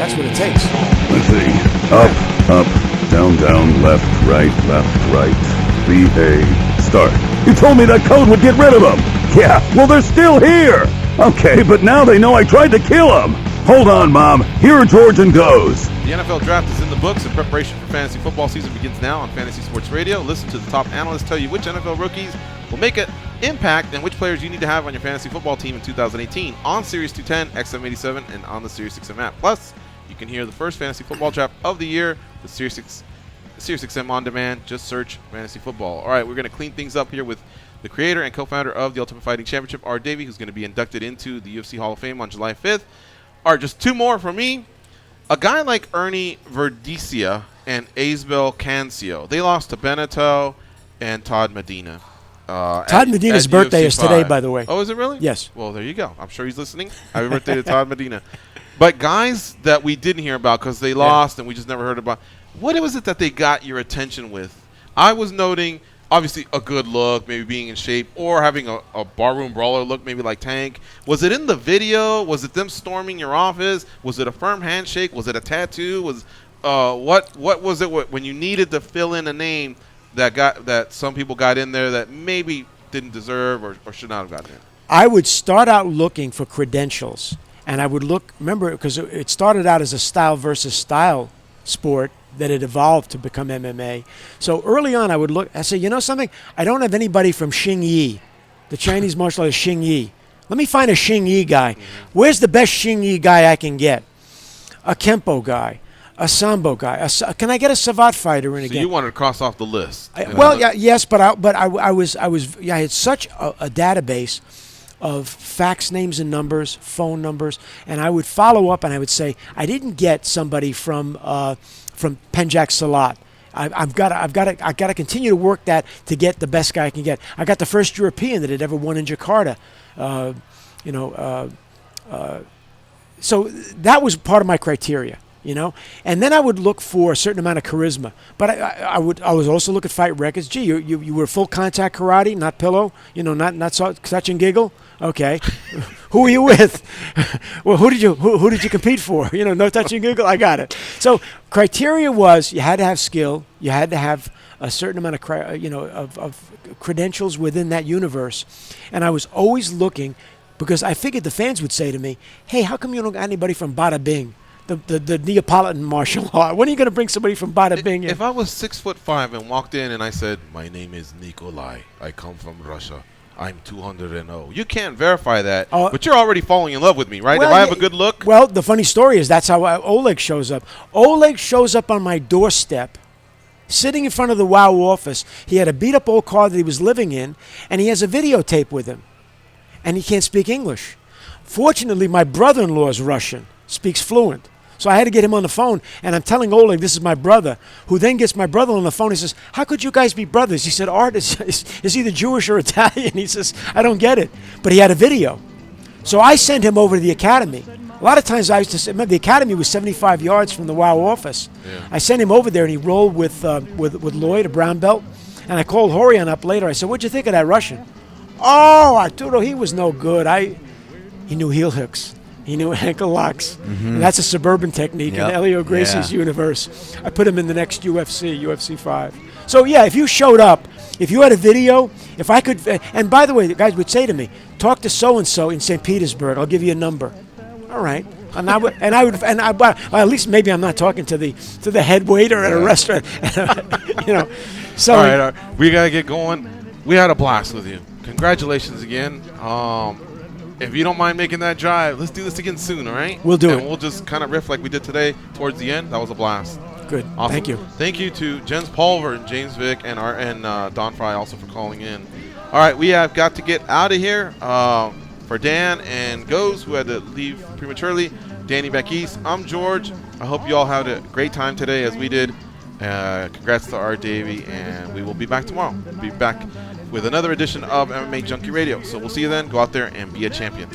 That's what it takes. Let's see. Up, down, left, right, BA, start. You told me that code would get rid of them. Yeah, well, they're still here. Okay, but now they know I tried to kill them. Hold on, Mom. Here are George and Goes. The NFL Draft is in the books, and preparation for fantasy football season begins now on Fantasy Sports Radio. Listen to the top analysts tell you which NFL rookies will make an impact and which players you need to have on your fantasy football team in 2018 on Series 210, XM87, and on the Series 6M app. Plus, you can hear the first fantasy football draft of the year with Series 6M on demand. Just search fantasy football. All right, we're going to clean things up here with the creator and co-founder of the Ultimate Fighting Championship, Davie, who's going to be inducted into the UFC Hall of Fame on July 5th. All right, just two more from me. A guy like Ernie Verdicia and Aisbel Cancio, they lost to Beneteau and Todd Medina. Todd Medina's birthday is today, by the way. Oh, is it really? Yes. Well, there you go. I'm sure he's listening. Happy birthday to Todd Medina. But guys that we didn't hear about because they lost and we just never heard about, what was it that they got your attention with? I was noting, obviously, a good look, maybe being in shape, or having a barroom brawler look, maybe like Tank. Was it in the video? Was it them storming your office? Was it a firm handshake? Was it a tattoo? What was it when you needed to fill in a name that some people got in there that maybe didn't deserve or should not have gotten in? I would start out looking for credentials, and I would look. Remember, because it started out as a style versus style sport. That it evolved to become MMA. So early on, I would look. I say, you know something? I don't have anybody from Xing Yi, the Chinese martial artist Xing Yi. Let me find a Xing Yi guy. Where's the best Xing Yi guy I can get? A Kempo guy, a Sambo guy. Can I get a Savate fighter in again? So you wanted to cross off the list. Yes, but I had such a database of fax names and numbers, phone numbers, and I would follow up and I would say, I didn't get somebody from Penjak Salat. I've got to continue to work that to get the best guy I can get. I got the first European that had ever won in Jakarta. So that was part of my criteria, And then I would look for a certain amount of charisma. But I was also look at fight records. Gee, you were full contact karate, not pillow, not touch and giggle. Okay, who were you with? Well, who did you compete for? No touch and giggle. I got it. So criteria was you had to have skill, you had to have a certain amount of credentials within that universe, and I was always looking because I figured the fans would say to me, "Hey, how come you don't got anybody from Bada Bing?" The Neapolitan martial art. When are you going to bring somebody from Bada Bing in? If I was 6'5" and walked in and I said, "My name is Nikolai. I come from Russia. I'm 200-0." You can't verify that, but you're already falling in love with me, right? If I have a good look. Well, the funny story is that's how Oleg shows up. Oleg shows up on my doorstep, sitting in front of the WOW office. He had a beat-up old car that he was living in, and he has a videotape with him, and he can't speak English. Fortunately, my brother-in-law is Russian, speaks fluent. So I had to get him on the phone, and I'm telling Oleg, this is my brother, who then gets my brother on the phone. He says, "How could you guys be brothers?" He said, "Art is either Jewish or Italian." He says, "I don't get it." But he had a video. So I sent him over to the academy. A lot of times I used to say, remember, the academy was 75 yards from the WOW office. Yeah. I sent him over there, and he rolled with Lloyd, a brown belt. And I called Horian up later. I said, "What'd you think of that Russian?" "Oh, Arturo, he was no good. He knew heel hooks. He knew ankle locks." Mm-hmm. And that's a suburban technique in Elio Gracie's universe. I put him in the next UFC 5. So, yeah, if you showed up, if you had a video, if I could, and by the way, the guys would say to me, "Talk to so-and-so in St. Petersburg. I'll give you a number." All right. And at least maybe I'm not talking to the head waiter at a restaurant. So all right, we got to get going. We had a blast with you. Congratulations again. If you don't mind making that drive, let's do this again soon, all right? We'll do it. And we'll just kind of riff like we did today towards the end. That was a blast. Good. Awesome. Thank you. Thank you to Jens Pulver and James Vick and Don Frye also for calling in. All right, we have got to get out of here. For Dan and Goes, who had to leave prematurely, Danny back east, I'm George. I hope you all had a great time today as we did. Congrats to Davie, and we will be back tomorrow. We'll be back with another edition of MMA Junkie Radio. So we'll see you then. Go out there and be a champion.